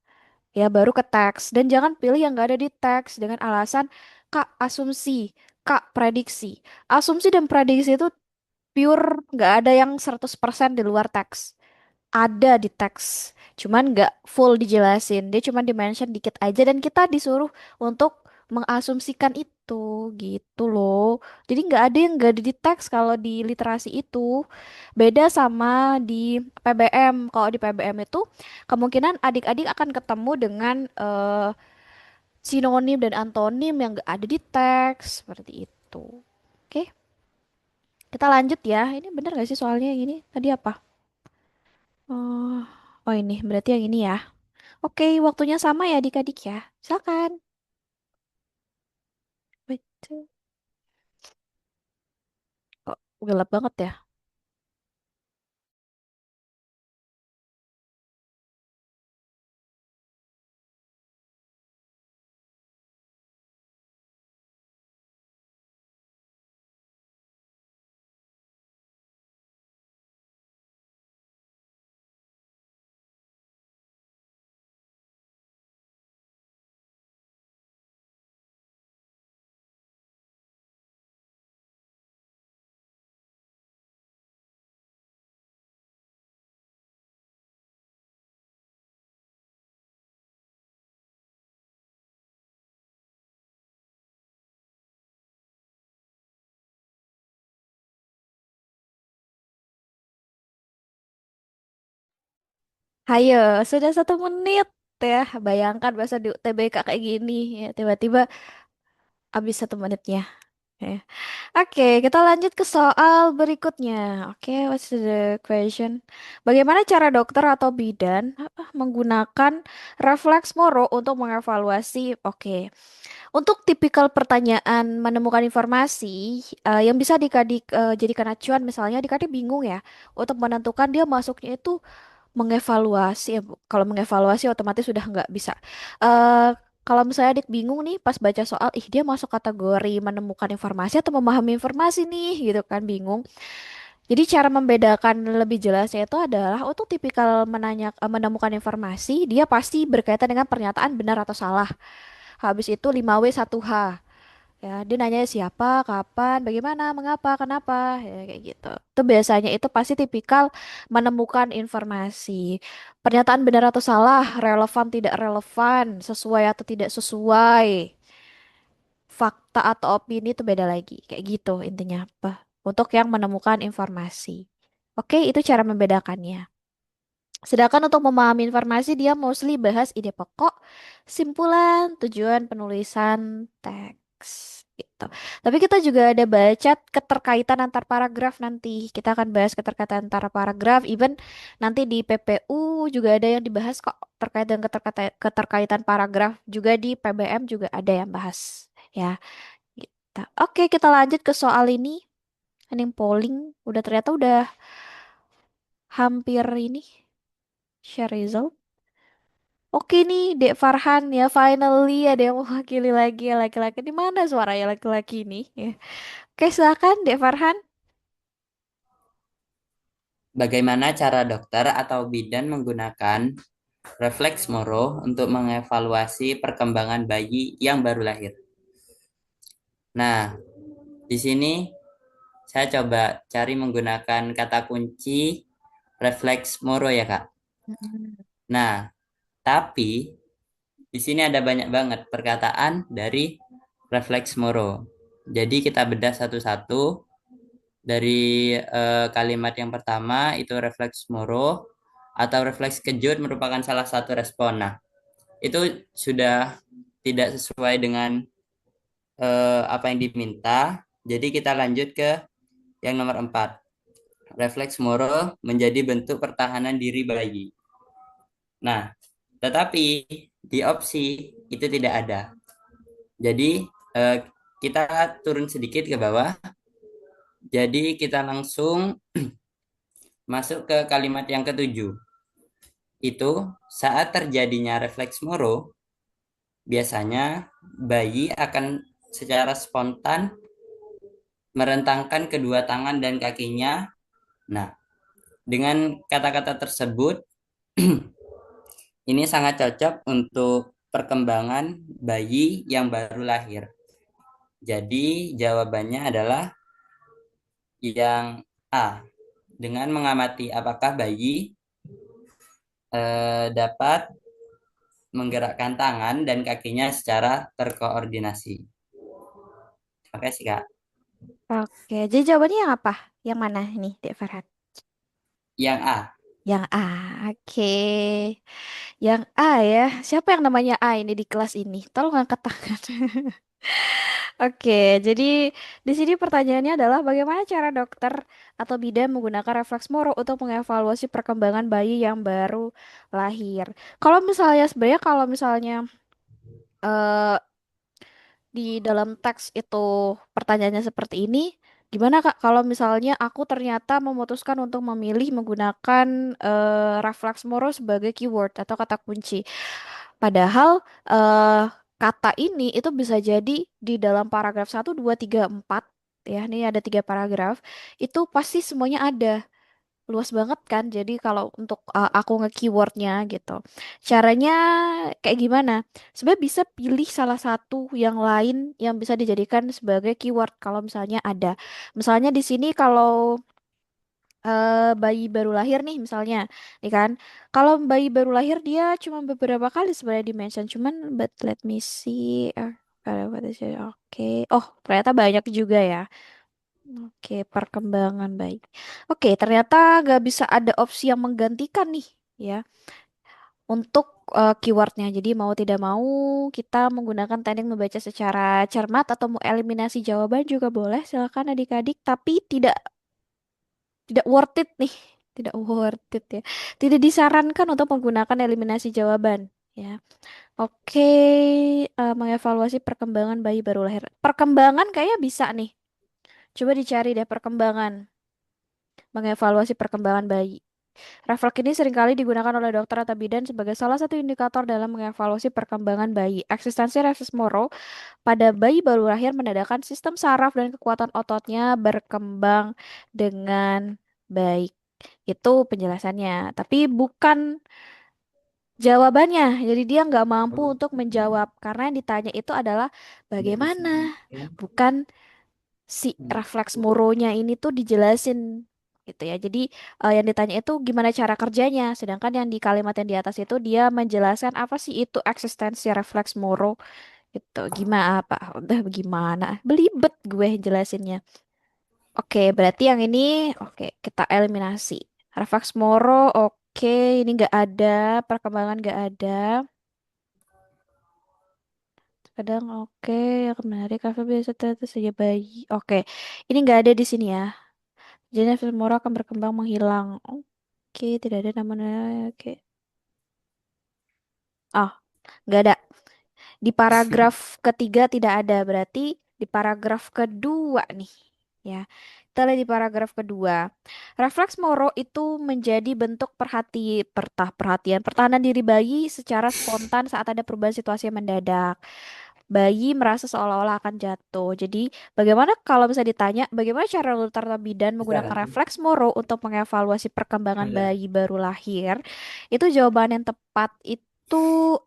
Speaker 1: Ya baru ke teks dan jangan pilih yang nggak ada di teks dengan alasan kak asumsi, kak prediksi. Asumsi dan prediksi itu pure nggak ada yang 100% di luar teks. Ada di teks, cuman nggak full dijelasin. Dia cuma dimention dikit aja dan kita disuruh untuk mengasumsikan itu gitu loh. Jadi nggak ada yang nggak ada di teks kalau di literasi itu. Beda sama di PBM. Kalau di PBM itu kemungkinan adik-adik akan ketemu dengan sinonim dan antonim yang nggak ada di teks seperti itu. Oke, kita lanjut ya. Ini bener gak sih soalnya yang ini? Tadi apa? Oh, oh ini berarti yang ini ya. Oke, waktunya sama ya adik-adik ya. Silakan. Betul. Kok gelap banget ya? Hayo, sudah 1 menit ya. Bayangkan bahasa di UTBK kayak gini ya. Tiba-tiba habis 1 menitnya. Ya. Oke, kita lanjut ke soal berikutnya. Oke, what's the question? Bagaimana cara dokter atau bidan menggunakan refleks Moro untuk mengevaluasi? Oke, untuk tipikal pertanyaan menemukan informasi yang bisa dikadik jadikan acuan, misalnya adik-adik bingung ya untuk menentukan dia masuknya itu mengevaluasi ya, Bu. Kalau mengevaluasi otomatis sudah nggak bisa. eh Kalau misalnya adik bingung nih pas baca soal, ih dia masuk kategori menemukan informasi atau memahami informasi nih, gitu kan bingung. Jadi cara membedakan lebih jelasnya itu adalah untuk tipikal menemukan informasi, dia pasti berkaitan dengan pernyataan benar atau salah. Habis itu 5W1H. Ya, dia nanya siapa, kapan, bagaimana, mengapa, kenapa, ya, kayak gitu. Itu biasanya itu pasti tipikal menemukan informasi. Pernyataan benar atau salah, relevan tidak relevan, sesuai atau tidak sesuai, fakta atau opini itu beda lagi. Kayak gitu intinya apa? Untuk yang menemukan informasi. Oke, itu cara membedakannya. Sedangkan untuk memahami informasi, dia mostly bahas ide pokok, simpulan, tujuan penulisan teks gitu. Tapi kita juga ada baca keterkaitan antar paragraf nanti. Kita akan bahas keterkaitan antara paragraf, even nanti di PPU juga ada yang dibahas kok terkait dengan keterkaitan paragraf. Juga di PBM juga ada yang bahas ya. Gitu. Oke, kita lanjut ke soal ini. Ini yang polling udah ternyata udah hampir ini share result. Oke nih, Dek Farhan ya finally ada yang mewakili lagi ya laki-laki. Di mana suaranya laki-laki ini? Ya. Oke, silakan Dek Farhan.
Speaker 2: Bagaimana cara dokter atau bidan menggunakan refleks Moro untuk mengevaluasi perkembangan bayi yang baru lahir? Nah, di sini saya coba cari menggunakan kata kunci refleks Moro ya, Kak.
Speaker 1: Mm-mm.
Speaker 2: Nah, tapi di sini ada banyak banget perkataan dari refleks Moro. Jadi kita bedah satu-satu dari kalimat yang pertama itu refleks Moro atau refleks kejut merupakan salah satu respon. Nah, itu sudah tidak sesuai dengan apa yang diminta. Jadi kita lanjut ke yang nomor 4. Refleks Moro menjadi bentuk pertahanan diri bayi. Nah, tetapi di opsi itu tidak ada. Jadi eh, kita turun sedikit ke bawah. Jadi kita langsung masuk ke kalimat yang ketujuh. Itu saat terjadinya refleks Moro, biasanya bayi akan secara spontan merentangkan kedua tangan dan kakinya. Nah, dengan kata-kata tersebut, ini sangat cocok untuk perkembangan bayi yang baru lahir. Jadi, jawabannya adalah yang A. Dengan mengamati apakah bayi dapat menggerakkan tangan dan kakinya secara terkoordinasi. Terima kasih, Kak.
Speaker 1: Oke, jadi jawabannya yang apa? Yang mana nih, Dek Farhan?
Speaker 2: Yang A.
Speaker 1: Yang A. Oke. Yang A ya. Siapa yang namanya A ini di kelas ini? Tolong angkat tangan. Oke, jadi di sini pertanyaannya adalah bagaimana cara dokter atau bidan menggunakan refleks Moro untuk mengevaluasi perkembangan bayi yang baru lahir. Kalau misalnya sebenarnya kalau misalnya eh, di dalam teks itu pertanyaannya seperti ini, gimana Kak kalau misalnya aku ternyata memutuskan untuk memilih menggunakan refleks Moro sebagai keyword atau kata kunci. Padahal kata ini itu bisa jadi di dalam paragraf 1, 2, 3, 4 ya, ini ada 3 paragraf, itu pasti semuanya ada. Luas banget kan, jadi kalau untuk aku nge-keywordnya gitu. Caranya kayak gimana? Sebenarnya bisa pilih salah satu yang lain yang bisa dijadikan sebagai keyword kalau misalnya ada. Misalnya di sini kalau bayi baru lahir nih misalnya, nih kan. Kalau bayi baru lahir dia cuma beberapa kali sebenarnya di-mention, cuman but let me see. What is it? Oke. Oh, ternyata banyak juga ya. Oke, perkembangan bayi. Oke, ternyata nggak bisa ada opsi yang menggantikan nih, ya, untuk keywordnya. Jadi mau tidak mau kita menggunakan teknik membaca secara cermat atau mau eliminasi jawaban juga boleh. Silakan adik-adik, tapi tidak worth it nih, tidak worth it ya. Tidak disarankan untuk menggunakan eliminasi jawaban. Ya, oke, mengevaluasi perkembangan bayi baru lahir. Perkembangan kayaknya bisa nih. Coba dicari deh perkembangan, mengevaluasi perkembangan bayi. Refleks ini seringkali digunakan oleh dokter atau bidan sebagai salah satu indikator dalam mengevaluasi perkembangan bayi. Eksistensi refleks Moro pada bayi baru lahir menandakan sistem saraf dan kekuatan ototnya berkembang dengan baik. Itu penjelasannya. Tapi bukan jawabannya. Jadi dia nggak mampu untuk menjawab karena yang ditanya itu adalah bagaimana, bukan si refleks moronya ini tuh dijelasin gitu ya. Jadi yang ditanya itu gimana cara kerjanya, sedangkan yang di kalimat yang di atas itu dia menjelaskan apa sih itu eksistensi refleks moro gitu. Gimana apa? Udah gimana? Belibet gue jelasinnya. Oke, berarti yang ini oke kita eliminasi. Refleks moro oke, ini nggak ada, perkembangan nggak ada. Kadang oke, yang menarik kafe biasa ternyata saja bayi. Oke, ini nggak ada di sini ya. Jadi Filmora akan berkembang menghilang. Oke, tidak ada namanya. Oke. Oh, nggak ada. Di paragraf ketiga tidak ada. Berarti di paragraf kedua nih. Ya, kita lihat di paragraf kedua. Refleks Moro itu menjadi bentuk perhatian pertahanan diri bayi secara spontan saat ada perubahan situasi yang mendadak. Bayi merasa seolah-olah akan jatuh. Jadi, bagaimana kalau bisa ditanya, bagaimana cara dokter atau bidan menggunakan refleks Moro untuk mengevaluasi perkembangan bayi baru lahir? Itu jawaban yang tepat itu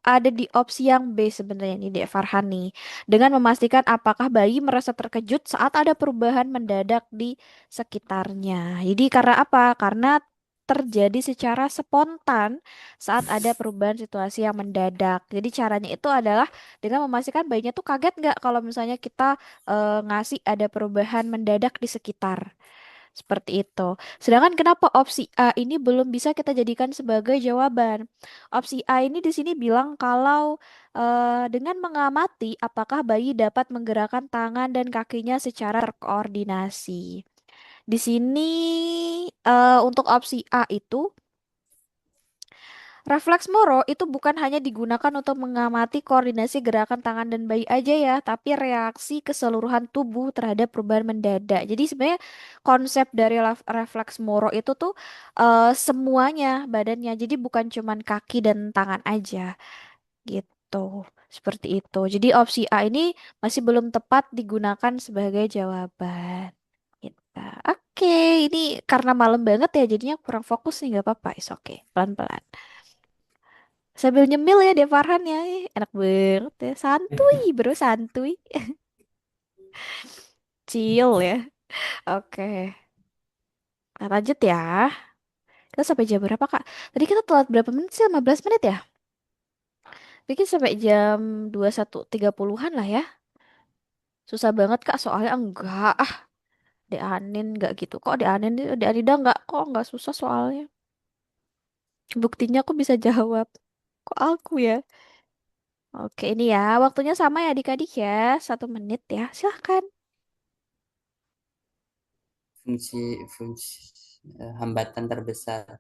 Speaker 1: ada di opsi yang B sebenarnya nih, Dek Farhan nih. Dengan memastikan apakah bayi merasa terkejut saat ada perubahan mendadak di sekitarnya. Jadi karena apa? Karena terjadi secara spontan saat ada perubahan situasi yang mendadak. Jadi caranya itu adalah dengan memastikan bayinya tuh kaget nggak kalau misalnya kita ngasih ada perubahan mendadak di sekitar. Seperti itu. Sedangkan kenapa opsi A ini belum bisa kita jadikan sebagai jawaban? Opsi A ini di sini bilang kalau dengan mengamati apakah bayi dapat menggerakkan tangan dan kakinya secara terkoordinasi. Di sini untuk opsi A itu refleks Moro itu bukan hanya digunakan untuk mengamati koordinasi gerakan tangan dan bayi aja ya, tapi reaksi keseluruhan tubuh terhadap perubahan mendadak. Jadi sebenarnya konsep dari refleks Moro itu tuh semuanya badannya. Jadi bukan cuman kaki dan tangan aja gitu. Seperti itu. Jadi opsi A ini masih belum tepat digunakan sebagai jawaban. Gitu. Oke, ini karena malam banget ya, jadinya kurang fokus nih, nggak apa-apa, is oke, pelan-pelan. Sambil nyemil ya Dek Farhan ya. Enak banget ya. Santuy bro, santuy. Chill ya. Oke. Nah, lanjut ya. Kita sampai jam berapa Kak? Tadi kita telat berapa menit sih? 15 menit ya? Bikin sampai jam 21.30-an lah ya. Susah banget Kak soalnya enggak. Dek Anin enggak gitu. Kok Dek Anin, Dek Anida enggak. Kok enggak susah soalnya. Buktinya aku bisa jawab. Kok aku ya? Oke ini ya. Waktunya sama ya adik-adik ya. 1 menit ya. Silahkan.
Speaker 2: fungsi hambatan terbesar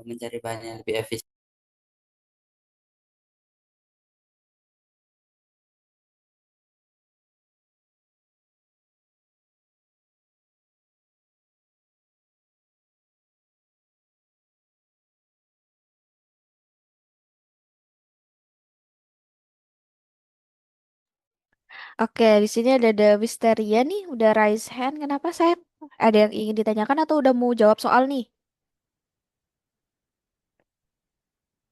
Speaker 2: mencari bahan yang lebih efisien.
Speaker 1: Oke, di sini ada Wisteria nih, udah raise hand. Kenapa saya? Ada yang ingin ditanyakan atau udah mau jawab soal nih?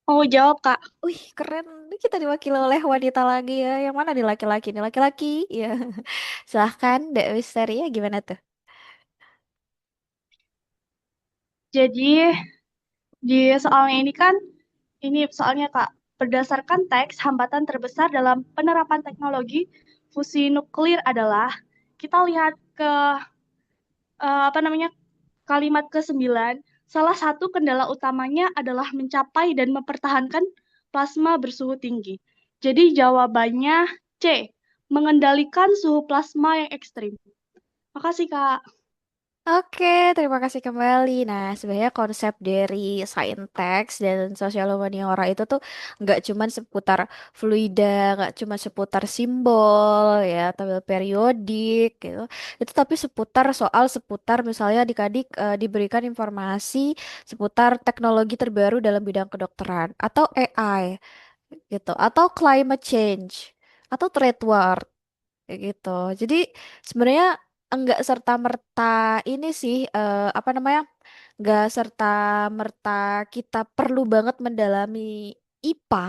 Speaker 4: Mau jawab, Kak.
Speaker 1: Wih, keren. Ini kita diwakili oleh wanita lagi ya. Yang mana nih laki-laki? Nih laki-laki. Ya. Silahkan, Dek Wisteria gimana tuh?
Speaker 4: Jadi, di soalnya ini kan, ini soalnya, Kak, berdasarkan teks, hambatan terbesar dalam penerapan teknologi fusi nuklir adalah, kita lihat ke, apa namanya, kalimat ke-9, salah satu kendala utamanya adalah mencapai dan mempertahankan plasma bersuhu tinggi. Jadi jawabannya C, mengendalikan suhu plasma yang ekstrim. Makasih, Kak.
Speaker 1: Oke, terima kasih kembali. Nah, sebenarnya konsep dari saintek dan sosial humaniora itu tuh nggak cuman seputar fluida, nggak cuma seputar simbol ya, tabel periodik gitu. Itu tapi seputar misalnya adik-adik diberikan informasi seputar teknologi terbaru dalam bidang kedokteran atau AI gitu, atau climate change atau trade war kayak gitu. Jadi sebenarnya enggak serta merta ini sih apa namanya? Enggak serta merta kita perlu banget mendalami IPA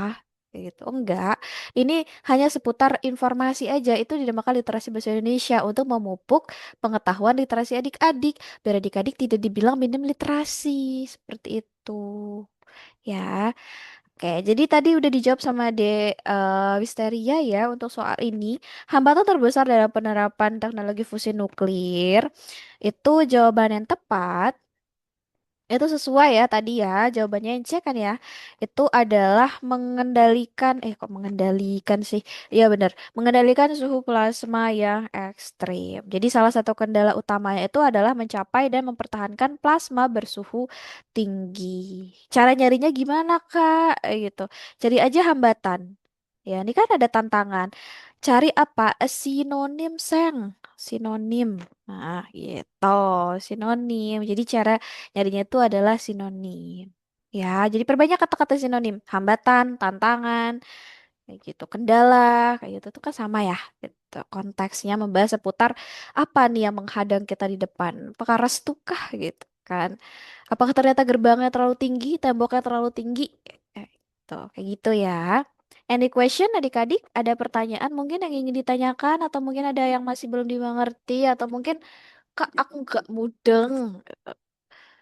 Speaker 1: kayak gitu. Enggak. Ini hanya seputar informasi aja. Itu dinamakan literasi bahasa Indonesia untuk memupuk pengetahuan literasi adik-adik. Biar adik-adik tidak dibilang minim literasi. Seperti itu. Ya. Oke, jadi tadi udah dijawab sama Wisteria ya untuk soal ini. Hambatan terbesar dalam penerapan teknologi fusi nuklir itu jawaban yang tepat. Itu sesuai ya tadi ya, jawabannya yang C kan ya. Itu adalah mengendalikan, kok mengendalikan sih? Iya benar, mengendalikan suhu plasma yang ekstrim. Jadi salah satu kendala utamanya itu adalah mencapai dan mempertahankan plasma bersuhu tinggi. Cara nyarinya gimana, Kak? Gitu. Cari aja hambatan. Ya, ini kan ada tantangan. Cari apa? Sinonim, Seng. Sinonim. Nah, gitu. Sinonim. Jadi cara nyarinya itu adalah sinonim. Ya, jadi perbanyak kata-kata sinonim. Hambatan, tantangan, kayak gitu. Kendala, kayak gitu tuh kan sama ya. Gitu. Konteksnya membahas seputar apa nih yang menghadang kita di depan. Apakah restu kah gitu kan? Apakah ternyata gerbangnya terlalu tinggi, temboknya terlalu tinggi? Gitu. Kayak gitu ya. Any question adik-adik? Ada pertanyaan mungkin yang ingin ditanyakan atau mungkin ada yang masih belum dimengerti atau mungkin Kak aku nggak mudeng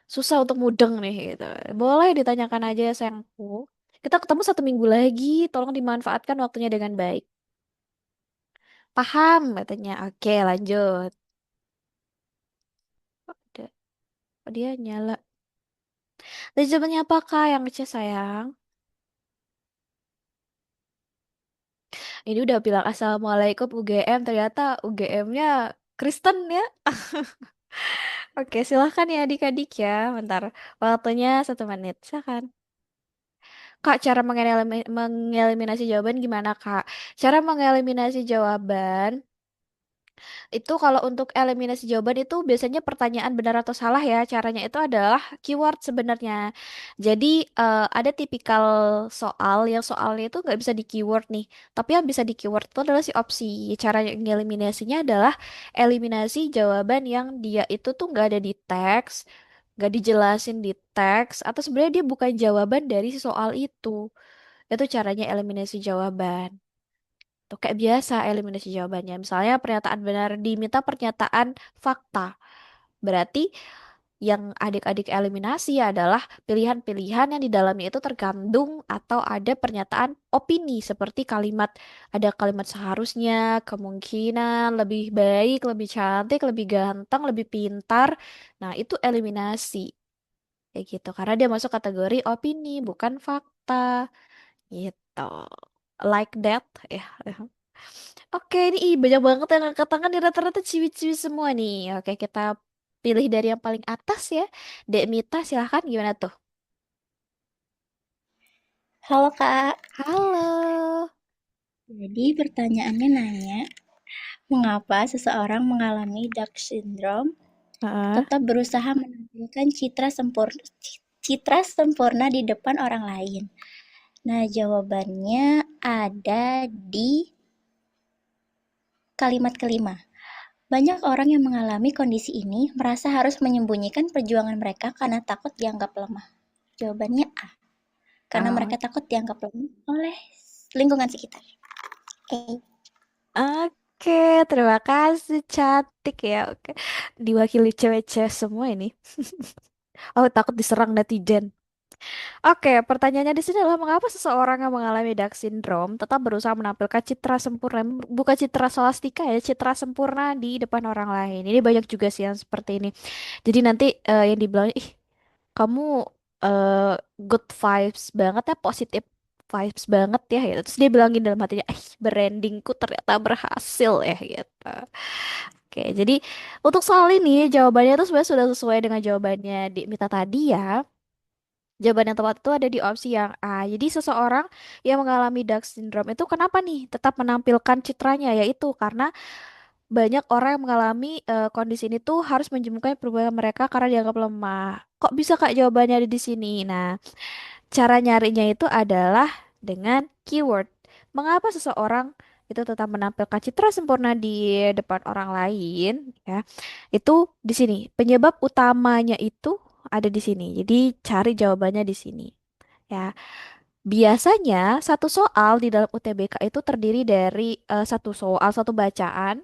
Speaker 1: susah untuk mudeng nih gitu. Boleh ditanyakan aja sayangku. Kita ketemu 1 minggu lagi, tolong dimanfaatkan waktunya dengan baik. Paham katanya. Oke, lanjut. Ada, oh, dia nyala. Tadi jawabannya apa Kak yang kecil sayang? Ini udah bilang Assalamualaikum UGM, ternyata UGM-nya Kristen ya. Oke, silahkan ya adik-adik ya. Bentar, waktunya 1 menit. Silahkan. Kak, cara mengeliminasi jawaban gimana, Kak? Cara mengeliminasi jawaban itu kalau untuk eliminasi jawaban itu biasanya pertanyaan benar atau salah ya. Caranya itu adalah keyword sebenarnya. Jadi ada tipikal soal yang soalnya itu nggak bisa di keyword nih. Tapi yang bisa di keyword itu adalah si opsi. Cara mengeliminasinya adalah eliminasi jawaban yang dia itu tuh nggak ada di teks, nggak dijelasin di teks, atau sebenarnya dia bukan jawaban dari si soal itu. Itu caranya eliminasi jawaban. Tuh kayak biasa eliminasi jawabannya. Misalnya pernyataan benar diminta pernyataan fakta. Berarti yang adik-adik eliminasi adalah pilihan-pilihan yang di dalamnya itu terkandung atau ada pernyataan opini seperti ada kalimat seharusnya, kemungkinan, lebih baik, lebih cantik, lebih ganteng, lebih pintar. Nah, itu eliminasi. Kayak gitu. Karena dia masuk kategori opini, bukan fakta. Gitu. Like that ya. Oke, ini banyak banget yang angkat tangan nih rata-rata ciwi-ciwi semua nih. Oke, kita pilih dari yang paling atas ya. Dek Mita, silahkan gimana tuh?
Speaker 6: Halo Kak,
Speaker 1: Halo.
Speaker 6: jadi pertanyaannya nanya, mengapa seseorang mengalami Dark Syndrome
Speaker 1: Heeh.
Speaker 6: tetap berusaha menampilkan citra sempurna di depan orang lain? Nah, jawabannya ada di kalimat kelima. Banyak orang yang mengalami kondisi ini merasa harus menyembunyikan perjuangan mereka karena takut dianggap lemah. Jawabannya A, karena
Speaker 1: Oh,
Speaker 6: mereka takut dianggap lemah oleh lingkungan sekitar. Oke.
Speaker 1: oke, terima kasih cantik ya. Oke, diwakili cewek-cewek semua ini. Oh, takut diserang netizen. Oke, pertanyaannya di sini adalah mengapa seseorang yang mengalami Dark Syndrome tetap berusaha menampilkan citra sempurna, bukan citra solastika ya, citra sempurna di depan orang lain. Ini banyak juga sih yang seperti ini. Jadi nanti yang dibilang, ih kamu eh, good vibes banget ya, positif vibes banget ya, gitu. Terus dia bilangin dalam hatinya, brandingku ternyata berhasil ya, gitu. Oke, jadi untuk soal ini jawabannya itu sebenarnya sudah sesuai dengan jawabannya di Mita tadi ya. Jawaban yang tepat itu ada di opsi yang A. Jadi seseorang yang mengalami Down syndrome itu kenapa nih tetap menampilkan citranya, yaitu karena banyak orang yang mengalami kondisi ini tuh harus menjemukkan perubahan mereka karena dianggap lemah. Kok bisa Kak jawabannya ada di sini? Nah, cara nyarinya itu adalah dengan keyword. Mengapa seseorang itu tetap menampilkan citra sempurna di depan orang lain, ya? Itu di sini. Penyebab utamanya itu ada di sini. Jadi cari jawabannya di sini, ya. Biasanya satu soal di dalam UTBK itu terdiri dari satu soal, satu bacaan,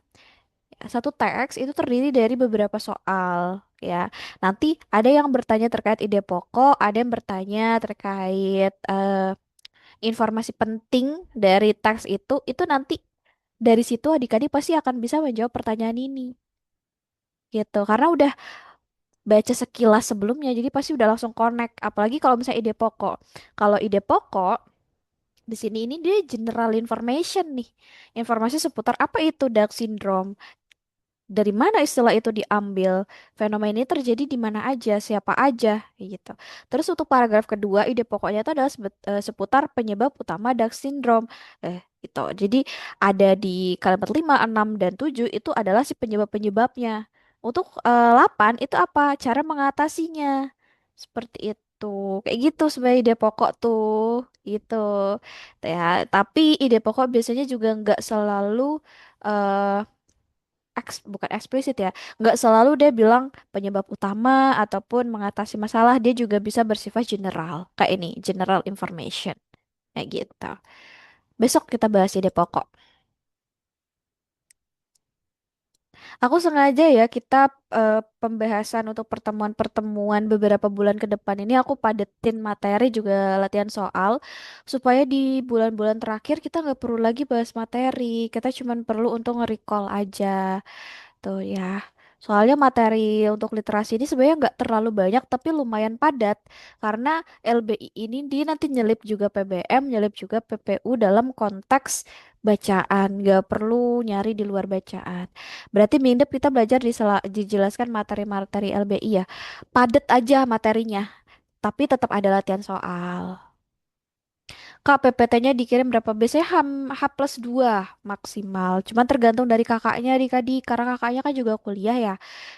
Speaker 1: satu teks itu terdiri dari beberapa soal, ya. Nanti ada yang bertanya terkait ide pokok, ada yang bertanya terkait informasi penting dari teks itu nanti dari situ adik-adik pasti akan bisa menjawab pertanyaan ini, gitu. Karena udah baca sekilas sebelumnya, jadi pasti udah langsung connect. Apalagi kalau misalnya ide pokok. Kalau ide pokok di sini ini dia general information nih, informasi seputar apa itu Down syndrome, dari mana istilah itu diambil, fenomena ini terjadi di mana aja, siapa aja, kayak gitu. Terus untuk paragraf kedua, ide pokoknya itu adalah seputar penyebab utama Down syndrome. Gitu. Jadi ada di kalimat 5, 6, dan 7 itu adalah si penyebab-penyebabnya. Untuk 8 itu apa? Cara mengatasinya. Seperti itu. Kayak gitu sebenarnya ide pokok tuh. Gitu. Ya, tapi ide pokok biasanya juga nggak selalu eh, bukan eksplisit ya, nggak selalu dia bilang penyebab utama ataupun mengatasi masalah, dia juga bisa bersifat general kayak ini, general information kayak gitu. Besok kita bahas ide pokok. Aku sengaja ya kita pembahasan untuk pertemuan-pertemuan beberapa bulan ke depan ini aku padetin materi juga latihan soal supaya di bulan-bulan terakhir kita nggak perlu lagi bahas materi, kita cuman perlu untuk nge-recall aja. Tuh ya. Soalnya materi untuk literasi ini sebenarnya nggak terlalu banyak tapi lumayan padat karena LBI ini dia nanti nyelip juga PBM, nyelip juga PPU dalam konteks bacaan, nggak perlu nyari di luar bacaan. Berarti minggu kita belajar dijelaskan materi-materi LBI ya. Padat aja materinya, tapi tetap ada latihan soal. Kak, PPT-nya dikirim berapa? Biasanya H+2 maksimal. Cuman tergantung dari kakaknya adik-adik. Karena kakaknya kan juga kuliah ya.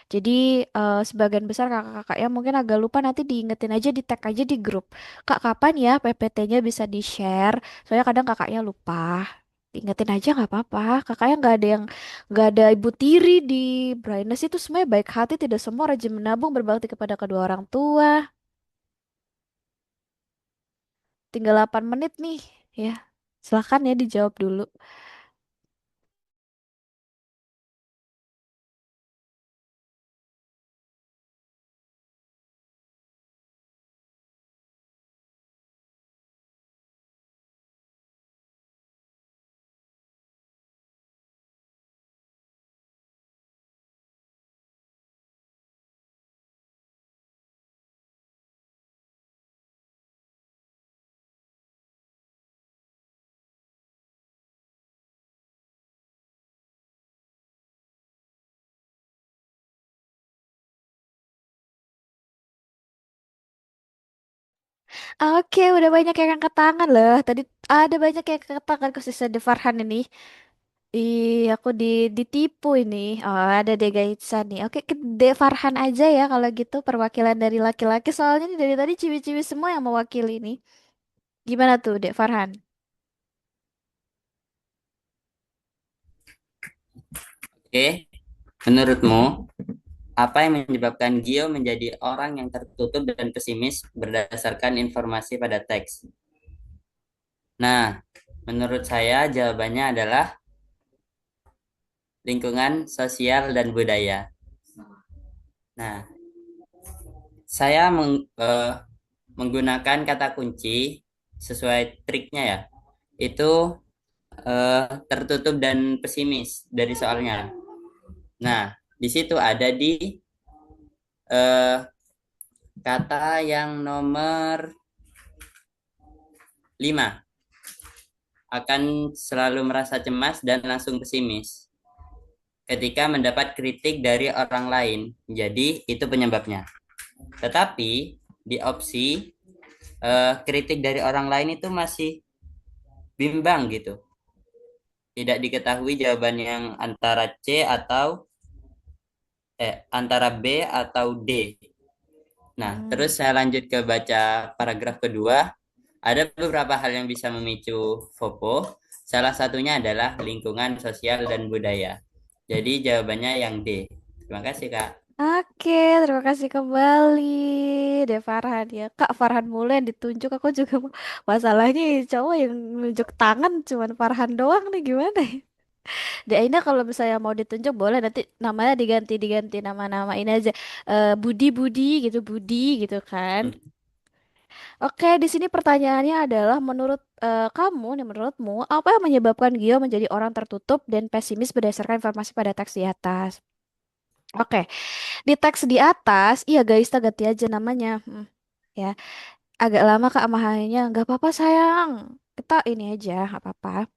Speaker 1: Jadi sebagian besar kakak-kakaknya mungkin agak lupa, nanti diingetin aja, di tag aja di grup. Kak, kapan ya PPT-nya bisa di-share? Soalnya kadang kakaknya lupa. Diingetin aja nggak apa-apa. Kakaknya nggak ada ibu tiri di Brightness, itu semuanya baik hati, tidak semua rajin menabung berbakti kepada kedua orang tua. Tinggal 8 menit nih, ya. Silahkan ya dijawab dulu. Oke, udah banyak yang angkat tangan loh. Tadi ada banyak yang angkat tangan khususnya De Farhan ini. Aku ditipu ini. Oh, ada De Gaitsan nih. Oke, ke De Farhan aja ya kalau gitu, perwakilan dari laki-laki. Soalnya nih dari tadi ciwi-ciwi semua yang mewakili ini. Gimana tuh, De Farhan?
Speaker 2: Oke, menurutmu apa yang menyebabkan Gio menjadi orang yang tertutup dan pesimis berdasarkan informasi pada teks? Nah, menurut saya jawabannya adalah lingkungan sosial dan budaya. Nah, saya menggunakan kata kunci sesuai triknya ya. Itu tertutup dan pesimis dari soalnya. Nah, di situ ada di eh, kata yang nomor 5, akan selalu merasa cemas dan langsung pesimis. ketika mendapat kritik dari orang lain. Jadi itu penyebabnya. Tetapi di opsi kritik dari orang lain itu masih bimbang gitu. Tidak diketahui jawaban yang antara C atau antara B atau D. Nah, terus saya lanjut ke baca paragraf kedua. Ada beberapa hal yang bisa memicu FOPO. Salah satunya adalah lingkungan sosial dan budaya. Jadi jawabannya yang D. Terima kasih, Kak.
Speaker 1: Oke, terima kasih kembali deh Farhan ya. Kak Farhan mulu yang ditunjuk, aku juga masalahnya cowok yang nunjuk tangan cuman Farhan doang nih gimana ya? Deh ini kalau misalnya mau ditunjuk boleh nanti namanya diganti nama-nama ini aja. Budi Budi gitu Budi gitu kan. Oke, di sini pertanyaannya adalah menurut kamu nih menurutmu apa yang menyebabkan Gio menjadi orang tertutup dan pesimis berdasarkan informasi pada teks di atas? Oke, di teks di atas, iya guys, kita ganti aja namanya. Ya, agak lama Kak Mahanya. Nggak apa-apa sayang. Kita ini aja, nggak apa-apa.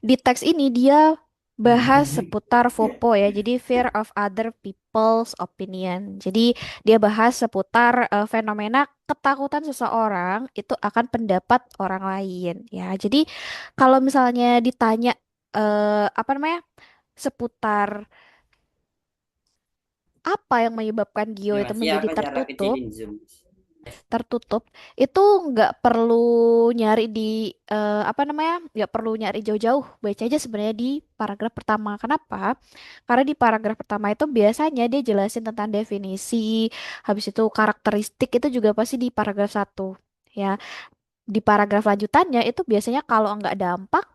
Speaker 1: Di teks ini dia bahas seputar FOPO ya, jadi fear of other people's opinion. Jadi dia bahas seputar fenomena ketakutan seseorang itu akan pendapat orang lain ya. Jadi kalau misalnya ditanya apa namanya seputar apa yang menyebabkan Gio
Speaker 2: Ya,
Speaker 1: itu
Speaker 2: Mas, ya
Speaker 1: menjadi
Speaker 2: aku cara
Speaker 1: tertutup,
Speaker 2: kecilin Zoom.
Speaker 1: tertutup itu nggak perlu nyari di apa namanya nggak perlu nyari jauh-jauh baca aja sebenarnya di paragraf pertama. Kenapa? Karena di paragraf pertama itu biasanya dia jelasin tentang definisi, habis itu karakteristik itu juga pasti di paragraf satu ya. Di paragraf lanjutannya itu biasanya kalau nggak dampak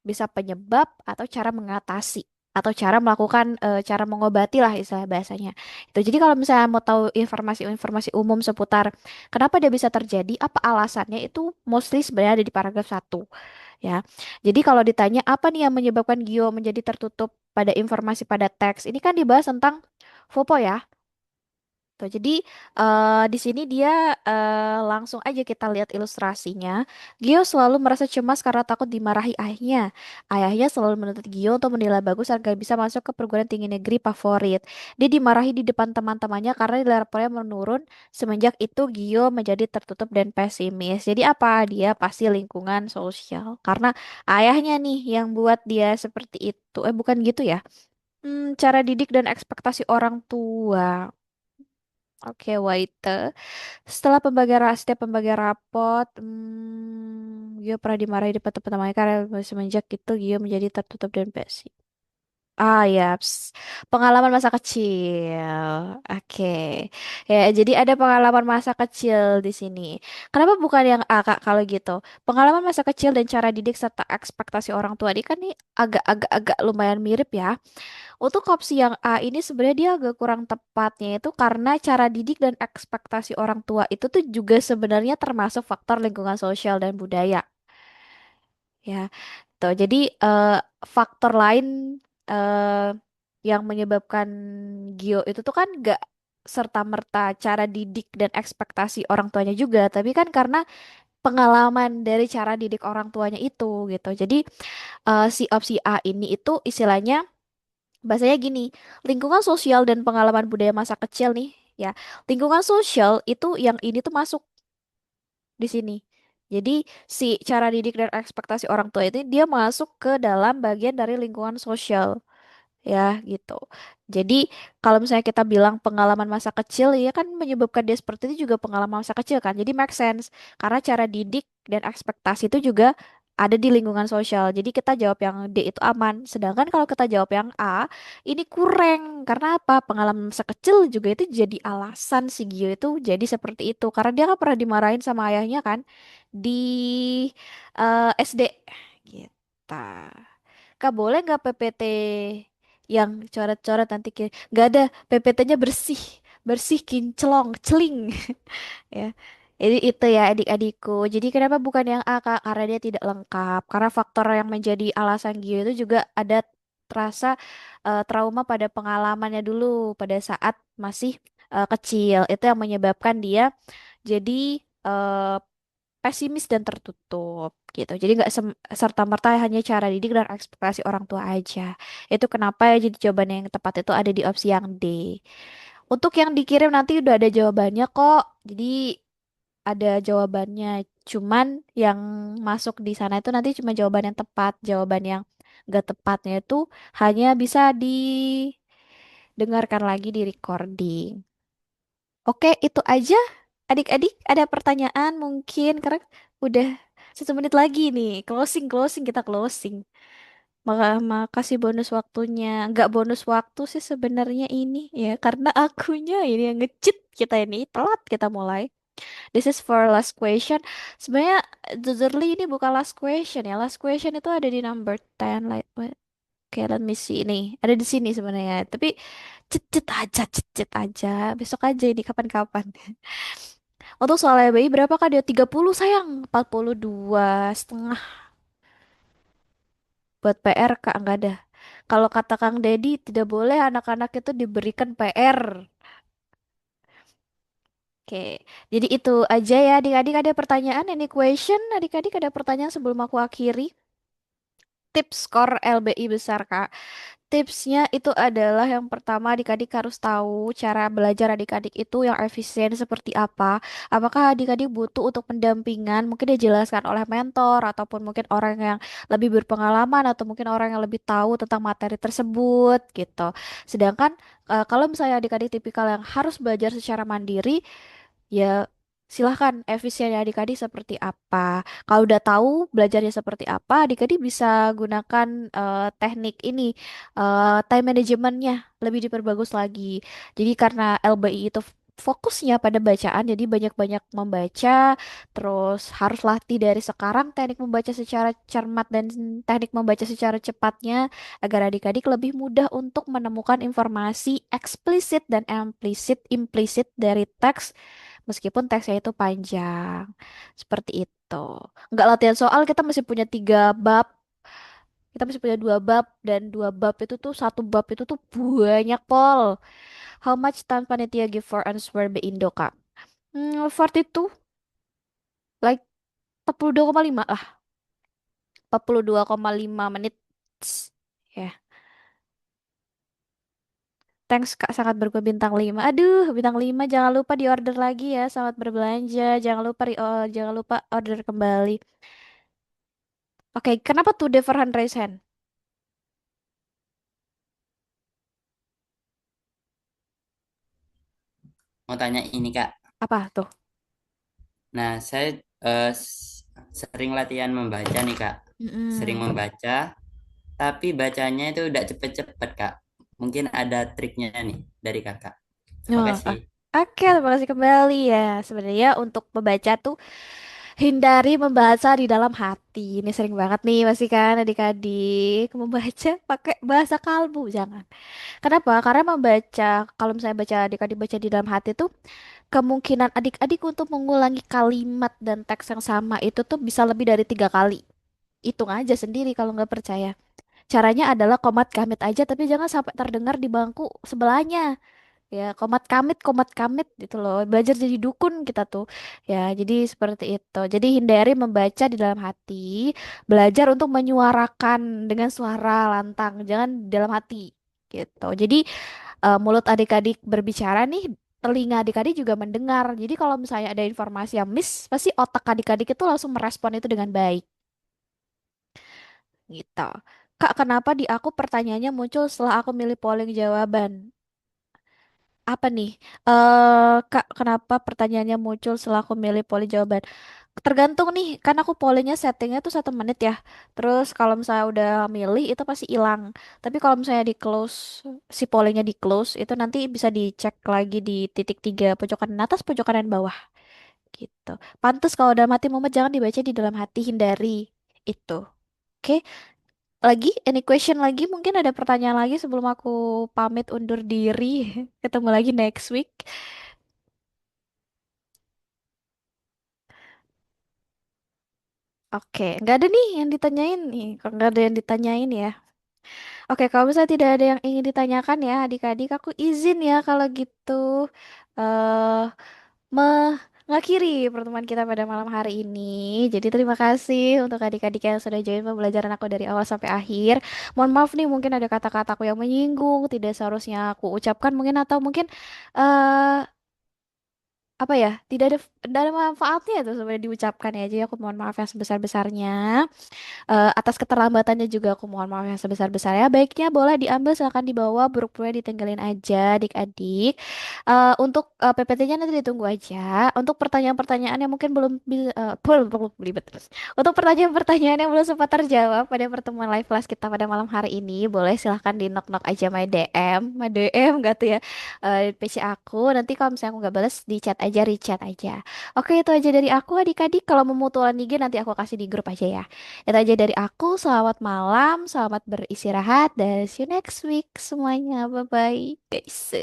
Speaker 1: bisa penyebab atau cara mengatasi atau cara melakukan cara mengobati lah istilah bahasanya. Itu jadi kalau misalnya mau tahu informasi-informasi umum seputar kenapa dia bisa terjadi, apa alasannya itu mostly sebenarnya ada di paragraf satu ya. Jadi kalau ditanya apa nih yang menyebabkan Gio menjadi tertutup pada informasi pada teks, ini kan dibahas tentang FOPO ya. Tuh, jadi di sini dia langsung aja kita lihat ilustrasinya. Gio selalu merasa cemas karena takut dimarahi ayahnya. Ayahnya selalu menuntut Gio untuk menilai bagus agar bisa masuk ke perguruan tinggi negeri favorit. Dia dimarahi di depan teman-temannya karena nilai rapornya menurun. Semenjak itu Gio menjadi tertutup dan pesimis. Jadi apa? Dia pasti lingkungan sosial. Karena ayahnya nih yang buat dia seperti itu. Bukan gitu ya. Cara didik dan ekspektasi orang tua. Oke, Waite. Setiap pembagian rapot, Gio pernah dimarahi di teman-temannya karena semenjak itu Gio menjadi tertutup dan basi. Ah ya, pengalaman masa kecil. Oke, ya jadi ada pengalaman masa kecil di sini. Kenapa bukan yang A Kak kalau gitu? Pengalaman masa kecil dan cara didik serta ekspektasi orang tua ini kan nih agak lumayan mirip ya. Untuk opsi yang A ini sebenarnya dia agak kurang tepatnya itu karena cara didik dan ekspektasi orang tua itu tuh juga sebenarnya termasuk faktor lingkungan sosial dan budaya. Ya, tuh. Jadi faktor lain eh, yang menyebabkan Gio itu tuh kan gak serta-merta cara didik dan ekspektasi orang tuanya juga, tapi kan karena pengalaman dari cara didik orang tuanya itu gitu. Jadi si opsi A ini itu istilahnya bahasanya gini, lingkungan sosial dan pengalaman budaya masa kecil nih, ya. Lingkungan sosial itu yang ini tuh masuk di sini. Jadi si cara didik dan ekspektasi orang tua itu dia masuk ke dalam bagian dari lingkungan sosial ya gitu. Jadi kalau misalnya kita bilang pengalaman masa kecil ya kan menyebabkan dia seperti itu juga pengalaman masa kecil kan. Jadi make sense karena cara didik dan ekspektasi itu juga ada di lingkungan sosial. Jadi kita jawab yang D itu aman. Sedangkan kalau kita jawab yang A ini kurang. Karena apa? Pengalaman masa kecil juga itu jadi alasan si Gio itu jadi seperti itu. Karena dia kan pernah dimarahin sama ayahnya kan di SD gitu. Kak boleh nggak PPT yang coret-coret nanti nggak ada PPT-nya bersih bersih kinclong celing ya. Jadi itu ya adik-adikku. Jadi kenapa bukan yang A Kak? Karena dia tidak lengkap. Karena faktor yang menjadi alasan Gio itu juga ada terasa trauma pada pengalamannya dulu pada saat masih kecil. Itu yang menyebabkan dia jadi pesimis dan tertutup gitu. Jadi nggak serta-merta hanya cara didik dan ekspektasi orang tua aja. Itu kenapa ya jadi jawaban yang tepat itu ada di opsi yang D. Untuk yang dikirim nanti udah ada jawabannya kok. Jadi ada jawabannya. Cuman yang masuk di sana itu nanti cuma jawaban yang tepat. Jawaban yang nggak tepatnya itu hanya bisa didengarkan lagi di recording. Oke, itu aja. Adik-adik, ada pertanyaan mungkin karena udah 1 menit lagi nih. Closing, closing, kita closing. Makasih bonus waktunya. Nggak bonus waktu sih sebenarnya ini ya, karena akunya ini yang nge-cheat kita ini telat kita mulai. This is for last question. Sebenarnya jujurly ini bukan last question ya. Last question itu ada di number 10. Like, oke, let me see ini. Ada di sini sebenarnya. Tapi cet aja, cet aja. Besok aja ini kapan-kapan. Untuk soal LBI berapa kak dia? 30 sayang. 42,5 buat PR kak nggak ada. Kalau kata Kang Deddy tidak boleh anak-anak itu diberikan PR. Oke, jadi itu aja ya adik-adik, ada pertanyaan, any question? Adik-adik ada pertanyaan sebelum aku akhiri? Tips skor LBI besar kak. Tipsnya itu adalah yang pertama adik-adik harus tahu cara belajar adik-adik itu yang efisien seperti apa. Apakah adik-adik butuh untuk pendampingan, mungkin dijelaskan oleh mentor ataupun mungkin orang yang lebih berpengalaman atau mungkin orang yang lebih tahu tentang materi tersebut gitu. Sedangkan kalau misalnya adik-adik tipikal yang harus belajar secara mandiri, ya silahkan efisiennya adik-adik seperti apa. Kalau udah tahu belajarnya seperti apa, adik-adik bisa gunakan teknik ini, time managementnya lebih diperbagus lagi. Jadi karena LBI itu fokusnya pada bacaan, jadi banyak-banyak membaca, terus harus latih dari sekarang teknik membaca secara cermat dan teknik membaca secara cepatnya agar adik-adik lebih mudah untuk menemukan informasi eksplisit dan implisit dari teks meskipun teksnya itu panjang. Seperti itu. Nggak latihan soal, kita masih punya 3 bab. Kita masih punya 2 bab, dan 2 bab itu tuh, 1 bab itu tuh banyak pol. How much time panitia give for answer B Indo, Kak? 42, like 42,5 lah. 42,5 menit. Ya, thanks Kak, sangat berguna bintang 5. Aduh, bintang 5 jangan lupa di order lagi ya, selamat berbelanja. Jangan lupa jangan lupa order kembali. Oke, kenapa tuh Deverhan raise hand?
Speaker 2: Mau tanya ini Kak.
Speaker 1: Apa tuh?
Speaker 2: Nah, saya eh, sering latihan membaca nih Kak. Sering
Speaker 1: Mm-mm.
Speaker 2: membaca, tapi bacanya itu udah cepet-cepet Kak. Mungkin ada triknya nih dari Kakak. Terima
Speaker 1: Oh,
Speaker 2: kasih.
Speaker 1: oke, terima kasih kembali ya. Sebenarnya untuk membaca tuh hindari membaca di dalam hati. Ini sering banget nih masih kan adik-adik membaca pakai bahasa kalbu, jangan. Kenapa? Karena membaca, kalau misalnya baca adik-adik baca di dalam hati tuh kemungkinan adik-adik untuk mengulangi kalimat dan teks yang sama itu tuh bisa lebih dari 3 kali. Hitung aja sendiri kalau nggak percaya. Caranya adalah komat kamit aja, tapi jangan sampai terdengar di bangku sebelahnya. Ya, komat kamit gitu loh. Belajar jadi dukun kita tuh. Ya, jadi seperti itu. Jadi hindari membaca di dalam hati, belajar untuk menyuarakan dengan suara lantang, jangan di dalam hati gitu. Jadi mulut adik-adik berbicara nih, telinga adik-adik juga mendengar. Jadi kalau misalnya ada informasi yang miss, pasti otak adik-adik itu langsung merespon itu dengan baik gitu. Kak, kenapa di aku pertanyaannya muncul setelah aku milih polling jawaban? Apa nih? Kak, kenapa pertanyaannya muncul setelah aku milih polling jawaban? Tergantung nih, kan aku pollingnya settingnya tuh 1 menit ya. Terus kalau misalnya udah milih itu pasti hilang. Tapi kalau misalnya di close, si pollingnya di close, itu nanti bisa dicek lagi di titik 3 pojok kanan atas, pojok kanan bawah gitu. Pantes kalau dalam hati Muhammad jangan dibaca di dalam hati, hindari itu. Oke, lagi any question lagi? Mungkin ada pertanyaan lagi sebelum aku pamit undur diri. Ketemu lagi next week. Oke, nggak ada nih yang ditanyain nih. Kalau nggak ada yang ditanyain ya. Oke, kalau misalnya tidak ada yang ingin ditanyakan ya, adik-adik, aku izin ya kalau gitu. eh mengakhiri pertemuan kita pada malam hari ini. Jadi terima kasih untuk adik-adik yang sudah join pembelajaran aku dari awal sampai akhir. Mohon maaf nih mungkin ada kata-kataku yang menyinggung, tidak seharusnya aku ucapkan mungkin atau mungkin eh apa ya tidak ada manfaatnya itu sebenarnya diucapkan ya, jadi aku mohon maaf yang sebesar-besarnya. Atas keterlambatannya juga aku mohon maaf yang sebesar-besarnya. Baiknya boleh diambil, silakan dibawa, buruk-buruknya ditinggalin aja adik-adik. Untuk PPT-nya nanti ditunggu aja. Untuk pertanyaan-pertanyaan yang mungkin belum bisa belum belibet terus. Untuk pertanyaan-pertanyaan yang belum sempat terjawab pada pertemuan live class kita pada malam hari ini, boleh silahkan di knock-knock aja my DM gak tuh ya, di PC aku. Nanti kalau misalnya aku nggak balas di chat aja, rechat aja. Oke, itu aja dari aku adik-adik. Kalau mau mutualan IG nanti aku kasih di grup aja ya. Itu aja dari aku. Selamat malam, selamat beristirahat, dan see you next week semuanya. Bye-bye, guys.